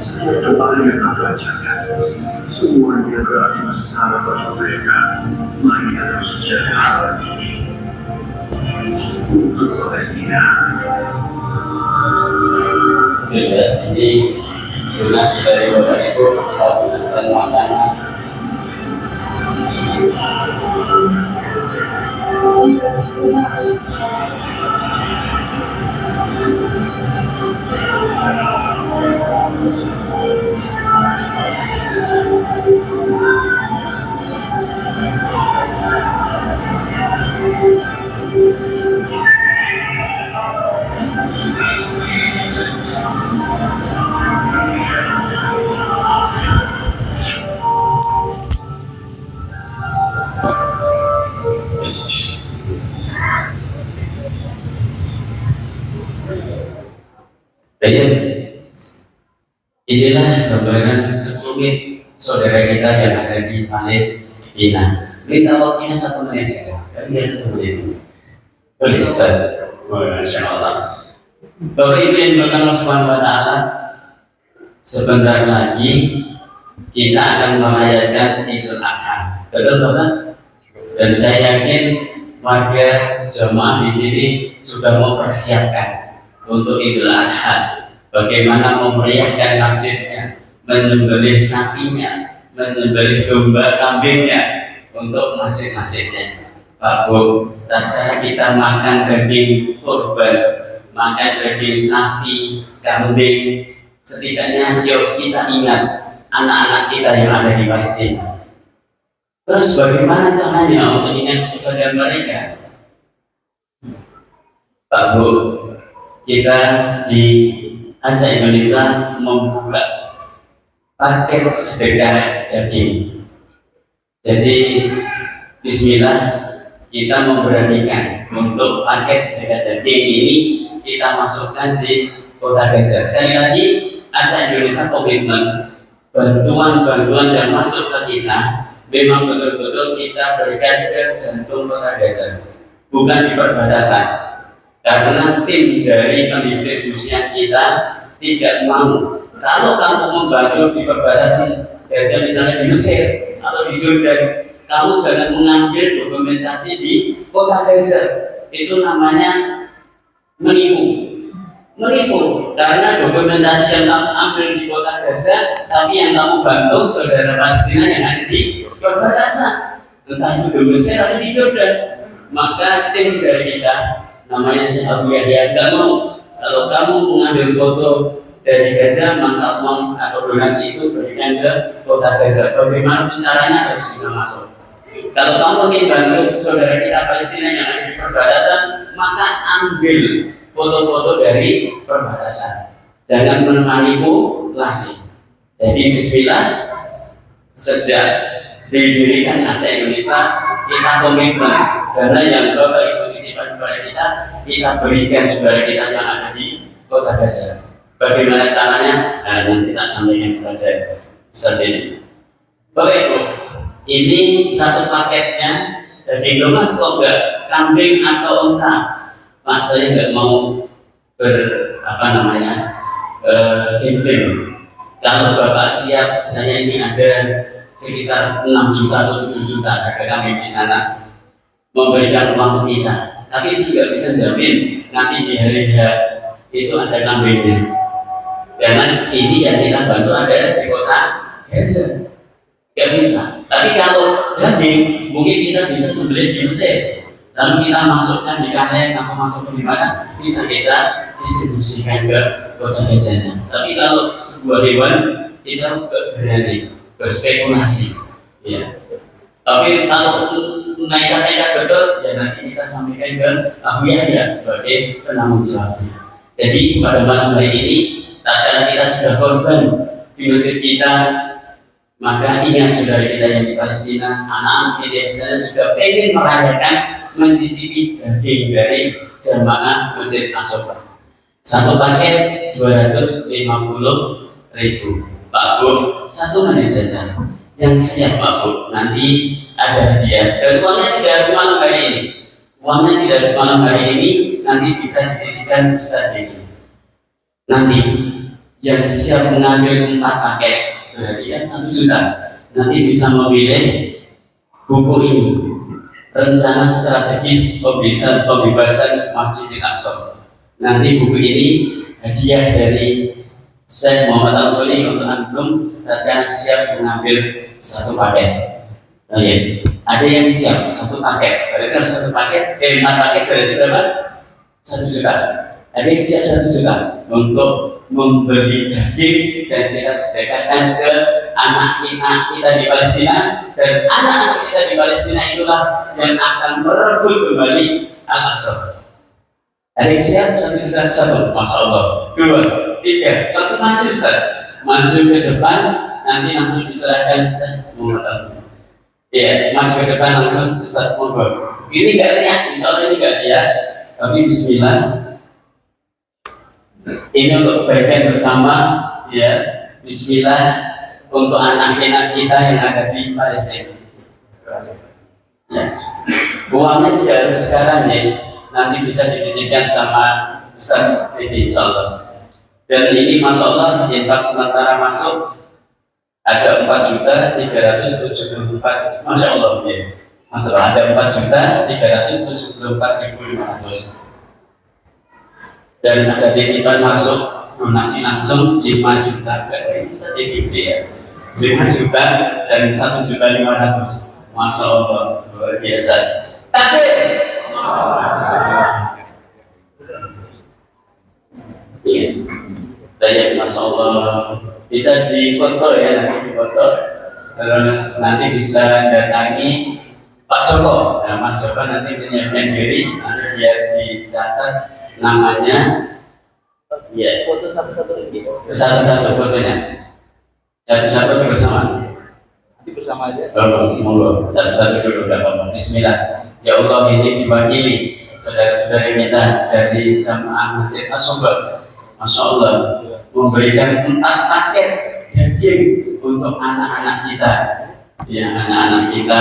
Setiap doa yang kau bacakan, semuanya berarti besar bagi mereka. Mari kita sujud hal ini untuk Palestina. Ini donasi dari Bapak Ibu kita bersihkan makanan. Baik, inilah gambaran sekelumit saudara kita yang ada di Palestina. Minta waktunya 1 menit saja, tapi ya 1 menit. Boleh, Ustaz? Masya Allah. Bapak Ibu yang dimuliakan Allah Subhanahu wa Ta'ala, sebentar lagi kita akan merayakan Idul Adha. Betul, Bapak? Dan saya yakin warga jemaah di sini sudah mempersiapkan untuk Idul Adha, bagaimana memeriahkan masjidnya, menyembelih sapinya, menyembelih domba kambingnya untuk masjid-masjidnya. Pak Bu, tatkala kita makan daging kurban, makan daging sapi, kambing, setidaknya yuk kita ingat anak-anak kita yang ada di Palestina. Terus bagaimana caranya untuk ingat kepada mereka? Pak Bu, kita di Aceh Indonesia membuka paket sedekah daging. Jadi Bismillah, kita memberanikan untuk paket sedekah daging ini kita masukkan di Kota Gaza. Sekali lagi, Aceh Indonesia komitmen bantuan-bantuan yang masuk ke kita memang betul-betul kita berikan ke jantung Kota Gaza, bukan di perbatasan. Karena tim dari pendistribusian kita tidak mau kalau kamu membantu di perbatasan Gaza, misalnya di Mesir atau di Jordan, kamu jangan mengambil dokumentasi di Kota Gaza. Itu namanya menipu. Karena dokumentasi yang kamu ambil di Kota Gaza, tapi yang kamu bantu saudara Palestina yang ada di perbatasan, entah itu di Mesir atau di Jordan. Maka tim dari kita namanya Syekh Abu Yahya nggak mau kalau kamu mengambil foto dari Gaza, maka uang atau donasi itu berikan ke Kota Gaza. Bagaimana caranya harus bisa masuk. Kalau kamu ingin bantu saudara kita Palestina yang ada di perbatasan, maka ambil foto-foto dari perbatasan. Jangan memanipulasi. Jadi Bismillah, sejak didirikan Aceh Indonesia, kita komitmen karena yang Bapak Ibu titipkan kepada kita berikan saudara kita yang ada di Kota Gaza. Bagaimana caranya? Nah, nanti tak sampaikan kepada Ustaz Dedi. Bapak Ibu, ini satu paketnya daging lemas kok enggak kambing atau unta. Pak, saya nggak mau campaign. Kalau Bapak siap, saya ini ada sekitar 6 juta atau 7 juta harga kambing di sana memberikan uang ke kita. Tapi saya nggak bisa jamin nanti di hari H itu ada kambingnya. Karena ini yang kita bantu ada di Kota Gaza. Nggak bisa. Tapi kalau daging, mungkin kita bisa sembelih di Mesir. Lalu kita masukkan di kandang atau masukkan di mana, bisa kita distribusikan ke Kota Gaza. Tapi kalau sebuah hewan, kita berani berspekulasi. Ya. Tapi kalau nekat betul, ya nanti kita sampaikan ke Abu Yahya sebagai penanggung jawabnya. Jadi pada malam hari ini, tatkala kita sudah korban di masjid kita, maka ingat saudara kita yang di Palestina, anak-anak kita di sana juga ingin merayakan mencicipi daging dari jamaah Masjid As-Sofa. Satu paket 250.000. Pak Bu, 1 menit saja. Yang siap Pak Bu, nanti ada hadiah. Dan uangnya tidak harus malam hari ini. Uangnya tidak harus malam hari ini, nanti bisa dititipkan Ustaz Dedi. Nanti yang siap mengambil 4 paket, berarti kan 1 juta. Nanti bisa memilih buku ini, Rencana Strategis Pembebasan Masjidil Aqsa. Nanti buku ini hadiah dari Syekh Muhammad Al-Fali untuk antum akan siap mengambil 1 paket. Oh, ya. Ada yang siap 1 paket, berarti kalau 1 paket, 4 paket berarti berapa? 1 juta. Ada yang siap 1 juta untuk membeli daging dan kita sedekahkan ke anak kita di Palestina, dan anak kita di Palestina itulah yang akan merebut kembali Al-Aqsa. Ada yang siap 1 juta 1, Masya Allah. 2, 3, langsung maju Ustaz, maju ke depan, nanti langsung diserahkan Ustaz Muhammad. Ya, maju ke depan langsung Ustaz Muhammad. Ini enggak teriak, insya Allah ini enggak ya, tapi Bismillah. Ini untuk kebaikan bersama, ya. Bismillah untuk anak-anak kita yang ada di Palestina. Ya. Uangnya tidak harus sekarang ya, nanti bisa dititipkan sama Ustaz Dedi insyaallah. Dan ini Masya Allah infak sementara masuk ada 4.374, Masya Allah ya. Masalah ada 4.374.500 dan ada titipan masuk donasi langsung 5 juta, itu sedikit ya, 5 juta dan 1.500.000. Masya Allah, luar biasa. Takbir. Iya, saya Masya Allah bisa difoto ya, nanti difoto, terus nanti bisa datangi Pak Joko. Nah, Mas Joko nanti menyiapkan diri, nanti biar dicatat namanya, ya, foto satu-satu lagi, satu-satu fotonya, satu-satu bersama. Nanti bersama aja. Monggo, satu-satu dulu, gak apa-apa. Bismillah. Ya Allah, ini diwakili saudara-saudara kita dari jamaah Masjid As-Subah. Masya Allah, memberikan 4 paket daging untuk anak-anak kita, ya, anak-anak kita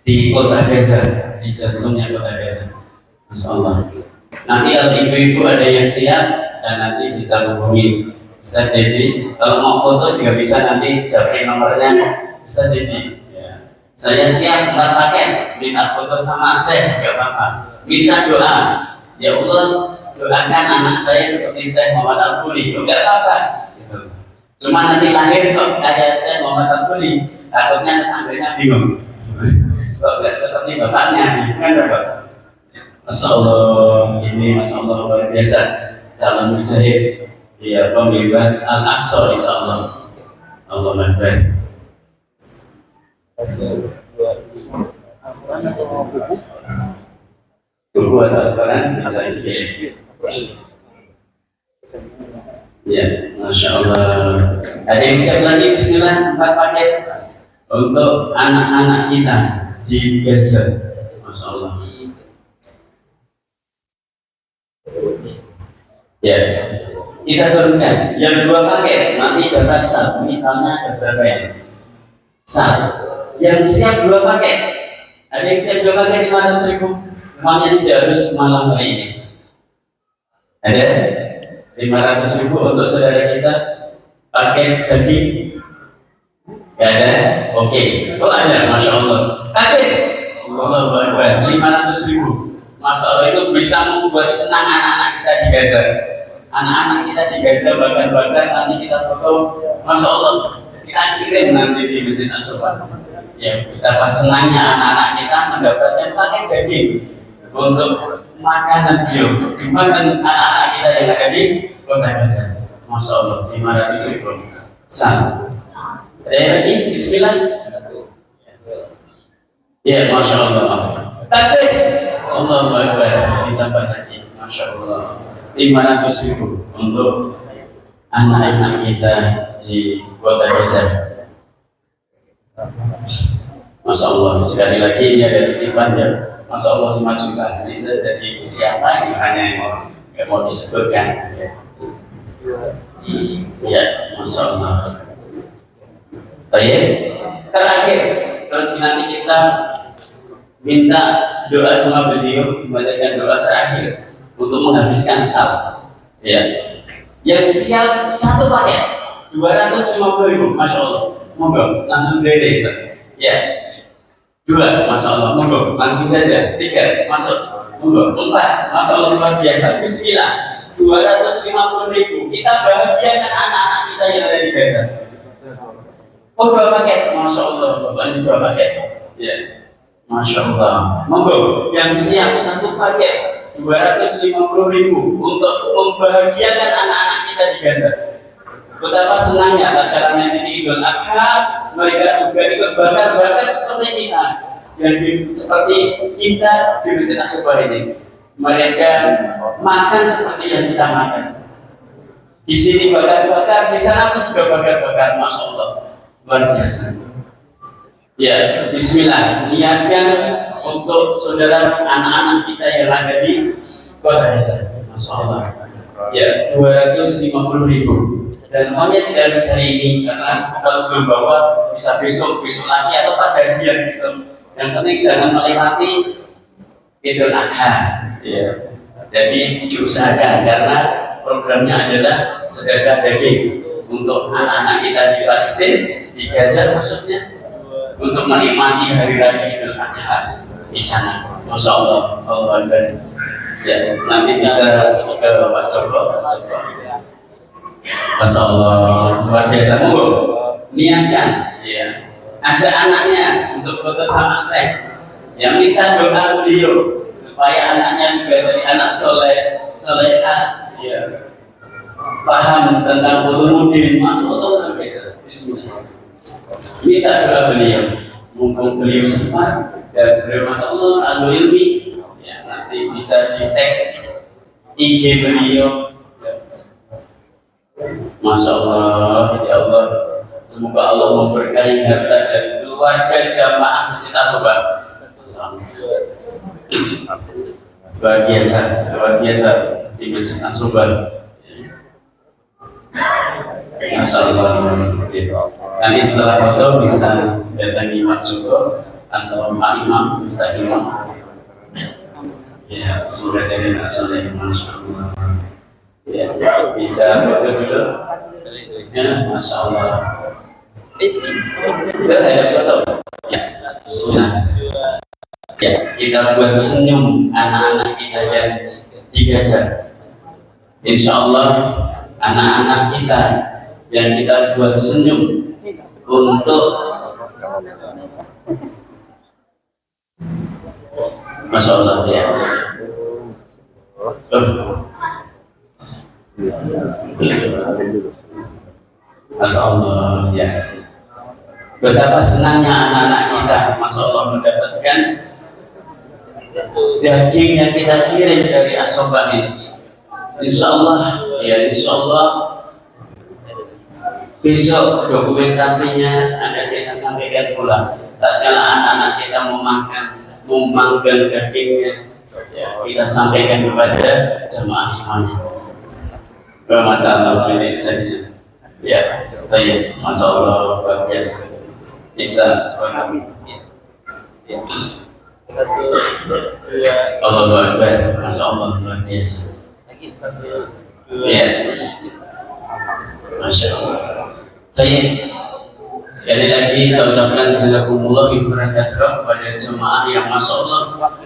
di kota Gaza, di jantungnya kota Gaza. Masya Allah. Nanti kalau ibu-ibu ada yang siap, dan nanti bisa menghubungi Ustaz Dedi. Kalau mau foto juga bisa, nanti japri nomornya Ustaz Dedi. Ya. Saya siap 4 paket, minta foto sama saya, gak apa-apa. Minta doa, ya Allah, doakan anak saya seperti Syekh Muhammad Al-Fuli. Gak apa-apa. Gitu. Cuma nanti lahir kok kayak Syekh Muhammad Al-Fuli, takutnya tetangganya bingung. Kok gak seperti bapaknya, kan Bapak? Masya Allah, ini Masya Allah luar biasa. Calon mujahid, ya, pembebas Al-Aqsa, insya Allah. Allah Akbar. Buku atau Al-Quran bisa dipilih. Ya, Masya Allah. Ada yang siap lagi? Bismillah, 4 paket untuk anak-anak kita di Gaza. Masya Allah. Ya, kita turunkan. Yang 2 paket nanti dapat 1. Misalnya ada berapa ya? 1. Yang siap 2 paket. Ada yang siap 2 paket 500.000. Semuanya tidak harus malam hari ini. Ada 500.000 untuk saudara kita pakai daging. Gak ada? Oke. Oh ada, Masya Allah. Pakai. Allah Akbar. 500.000. Masya Allah, itu bisa membuat senang anak-anak kita di Gaza. Anak-anak kita di Gaza bakar-bakar, nanti kita foto. Masya Allah, kita kirim nanti di Masjid As-Subah. Ya, betapa senangnya anak-anak kita mendapatkan pakai daging untuk makanan beliau. Dimakan anak-anak kita yang ada di kota Gaza. Masya Allah, 500.000. Sama. Ada lagi? Bismillah. Ya, Masya Allah. Takbir. Allah Akbar. Ditambah lagi. Masya Allah. 500.000 untuk anak-anak kita di kota Gaza. Masya Allah. Sekali lagi ini ada titipan ya. Masya Allah 5 juta. Ini saya jadi siapa ini hanya yang mau disebutkan. Ya, Masya Allah. Baik. Terakhir, terus nanti kita minta doa sama beliau, membacakan doa terakhir untuk menghabiskan sal. Ya. Yang siap 1 paket 250.000, Masya Allah. Monggo, langsung dari itu. Ya. 2, Masya Allah. Monggo, langsung saja. 3, masuk. Monggo. 4, Masya Allah luar biasa. Bismillah. 250.000. Kita bahagiakan anak-anak kita yang ada di Gaza. Oh, 2 paket, Masya Allah. Ini 2 paket. Ya. Masya Allah. Monggo, yang siap 1 paket 250.000 untuk membahagiakan anak-anak kita di Gaza. Betapa senangnya karena ini Idul Adha, mereka juga ikut bakar-bakar seperti kita, yang seperti kita di Masjid As-Subah ini. Mereka makan seperti yang kita makan. Di sini bakar-bakar, di sana pun juga bakar-bakar. Masya Allah, luar biasa. Ya, Bismillah, niatkan untuk saudara anak-anak kita yang ada di kota Gaza. Masya Allah. Ya, 250.000. Dan maunya tidak harus hari ini, karena kalau belum bawa bisa besok lagi atau pas gajian besok. Yang penting jangan melewati Idul Adha. Ya. Jadi diusahakan, karena programnya adalah sedekah daging untuk anak-anak kita di Palestina, di Gaza khususnya. untuk menikmati hari raya Idul Adha di sana. Masya Allah, Allah dan ya, nanti bisa ke Pak Joko. Masya Allah, luar biasa. Niatkan, ya, ajak anaknya untuk foto sama saya. Yang minta doa beliau supaya anaknya juga jadi anak soleha, ya, paham tentang ulumuddin. Masya Allah, luar biasa. Bismillah. Minta doa beliau, mumpung beliau sempat dan beliau Masya Allah ahlu ilmi, ya, nanti bisa di tag IG beliau, ya. Masya Allah, ya Allah, semoga Allah memberkahi harta dan keluarga jamaah Masjid Asoba. Luar biasa di Masjid Asoba. Masya Allah. Nanti setelah foto bisa datangi Pak Joko atau Pak Imam, Ustaz Imam. Ya, semoga jadi nasional. Masya Allah. Ya, bisa foto dulu. Ya, Masya Allah. Kita ada foto. Ya, Bismillah. Ya, kita buat senyum anak-anak kita yang di Gaza. Insya Allah anak-anak kita yang kita buat senyum untuk Masya Allah, ya. Masya Allah, ya. Betapa senangnya anak-anak kita, Masya Allah, mendapatkan daging yang kita kirim dari Asoba ini. Insya Allah, ya, Insya Allah besok dokumentasinya akan kita sampaikan pula. Tatkala anak-anak kita memanggang dagingnya, ya, kita sampaikan kepada jamaah semuanya. Bermasalah ini saja. Ya, baik. Masya Allah, bagus. Bisa paham. Ya. Allah Akbar. Masya Allah, luar biasa. Ya. Masya Allah. Baik. Sekali lagi saya ucapkan jazakumullah khairan katsira kepada jemaah yang Masya Allah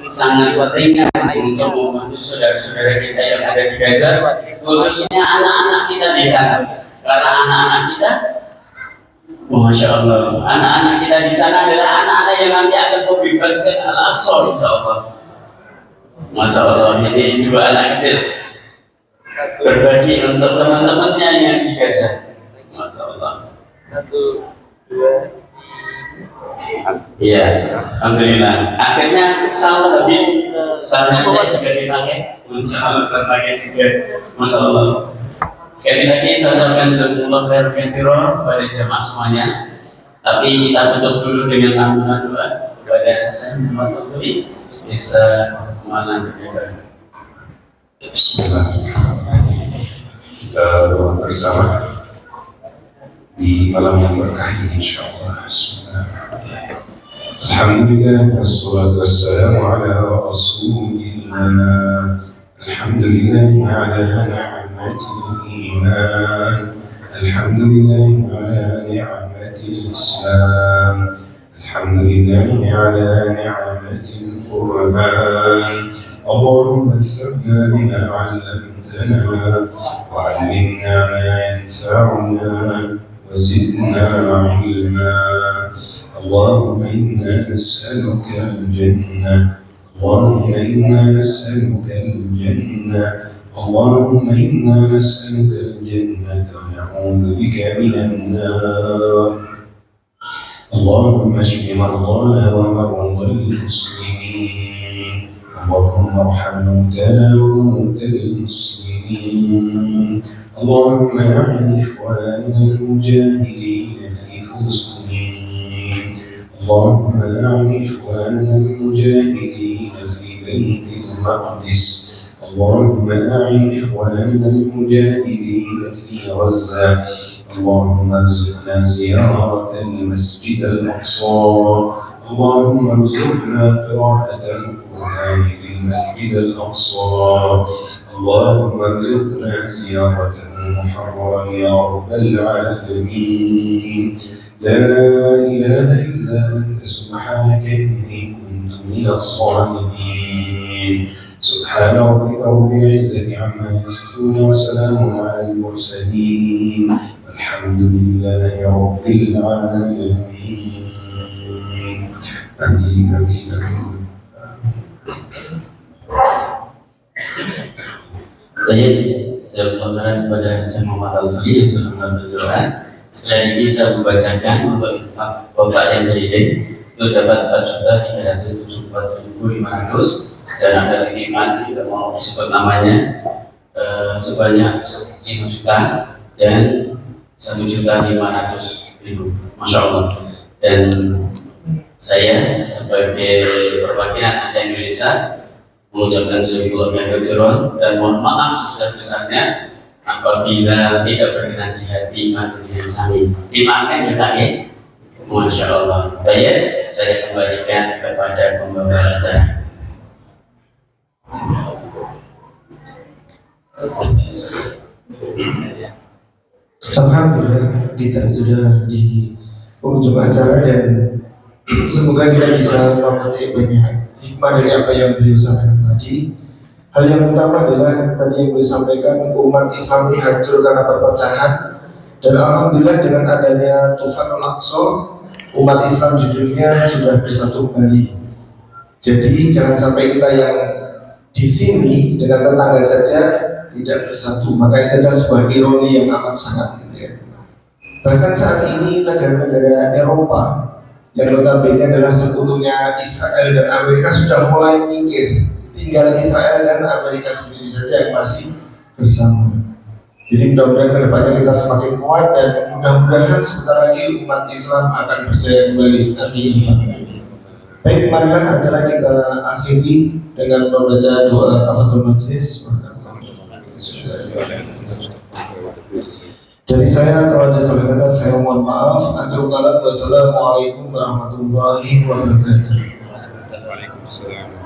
sangat ringan untuk membantu saudara-saudara kita yang ada di Gaza, khususnya anak-anak kita di sana. Karena anak-anak kita, Masya Allah, anak-anak kita di sana adalah anak-anak yang nanti akan membebaskan Al-Aqsa, Insya Allah. Masya Allah, ini dua anak kecil berbagi untuk teman-temannya yang di Gaza. Masya Allah. Iya, alhamdulillah. Akhirnya sal habis, salnya saya sudah dipakai, Masya Allah terpakai juga. Masya Allah. Sekali lagi saya ucapkan jazakumullah khairan katsiran pada jemaah semuanya. Tapi kita tutup dulu dengan lantunan doa kepada Sayyidina Muhammad bisa melanjutkan. Bismillahirrahmanirrahim. Kita doa bersama di malam yang berkah ini, insyaallah. Bismillahirrahmanirrahim. Alhamdulillah wassalatu wassalamu ala rasulillah. Alhamdulillah ala ni'matil iman. Alhamdulillah ala ni'matil islam. Alhamdulillah ala ni'matil Qur'an. اللهم انفعنا بما علمتنا وعلمنا ما ينفعنا وزدنا علما. اللهم إنا نسألك الجنة. اللهم إنا نسألك الجنة. اللهم إنا نسألك الجنة ونعوذ بك من النار. اللهم اشف مرضانا ومرضى المسلمين. اللهم ارحم موتانا وموتى المسلمين. اللهم أعن إخواننا المجاهدين في فلسطين. اللهم أعن إخواننا المجاهدين في بيت المقدس. اللهم أعن إخواننا المجاهدين في غزة. اللهم ارزقنا زيارة المسجد الأقصى. اللهم ارزقنا قراءة القرآن في المسجد الأقصى. اللهم ارزقنا زيارته محررا يا رب العالمين. لا إله إلا أنت سبحانك إني كنت من الظالمين سبحان ربك رب العزة عما يصفون وسلام على المرسلين الحمد لله رب العالمين آمين آمين آمين. Baik, saya berterima kepada Syekh Muhammad Al-Fali yang sudah berdoa. Setelah ini saya membacakan untuk bapak yang beridik itu dapat 4.374.500 dan ada kiriman tidak mau disebut namanya sebanyak 5 juta dan 1.500.000. Masya Allah. Dan saya sebagai perwakilan Aceh Indonesia mengucapkan syukur dan mohon maaf sebesar-besarnya apabila tidak berkenan di hati majelis kami. Dimaafkan ya kami. Masya Allah. Baik, saya kembalikan kepada pembawa acara. Alhamdulillah kita sudah di penghujung acara dan semoga kita bisa memetik banyak hikmah dari apa yang beliau sampaikan tadi. Hal yang utama adalah tadi yang beliau sampaikan, umat Islam ini hancur karena perpecahan, dan alhamdulillah dengan adanya Tufanul Aqsa, umat Islam di dunia sudah bersatu kembali. Jadi jangan sampai kita yang di sini dengan tetangga saja tidak bersatu, maka itu adalah sebuah ironi yang amat sangat gitu ya. Bahkan saat ini negara-negara Eropa yang notabene adalah sekutunya Israel dan Amerika sudah mulai minggir, tinggal Israel dan Amerika sendiri saja yang masih bersama. Jadi mudah-mudahan kedepannya kita semakin kuat dan mudah-mudahan sebentar lagi umat Islam akan berjaya kembali. Amin. Baik, marilah acara kita akhiri dengan membaca doa kafatul majlis. Dari saya kalau ada salah kata saya mohon maaf. Akhirul kalam, wassalamualaikum warahmatullahi wabarakatuh. Waalaikumsalam.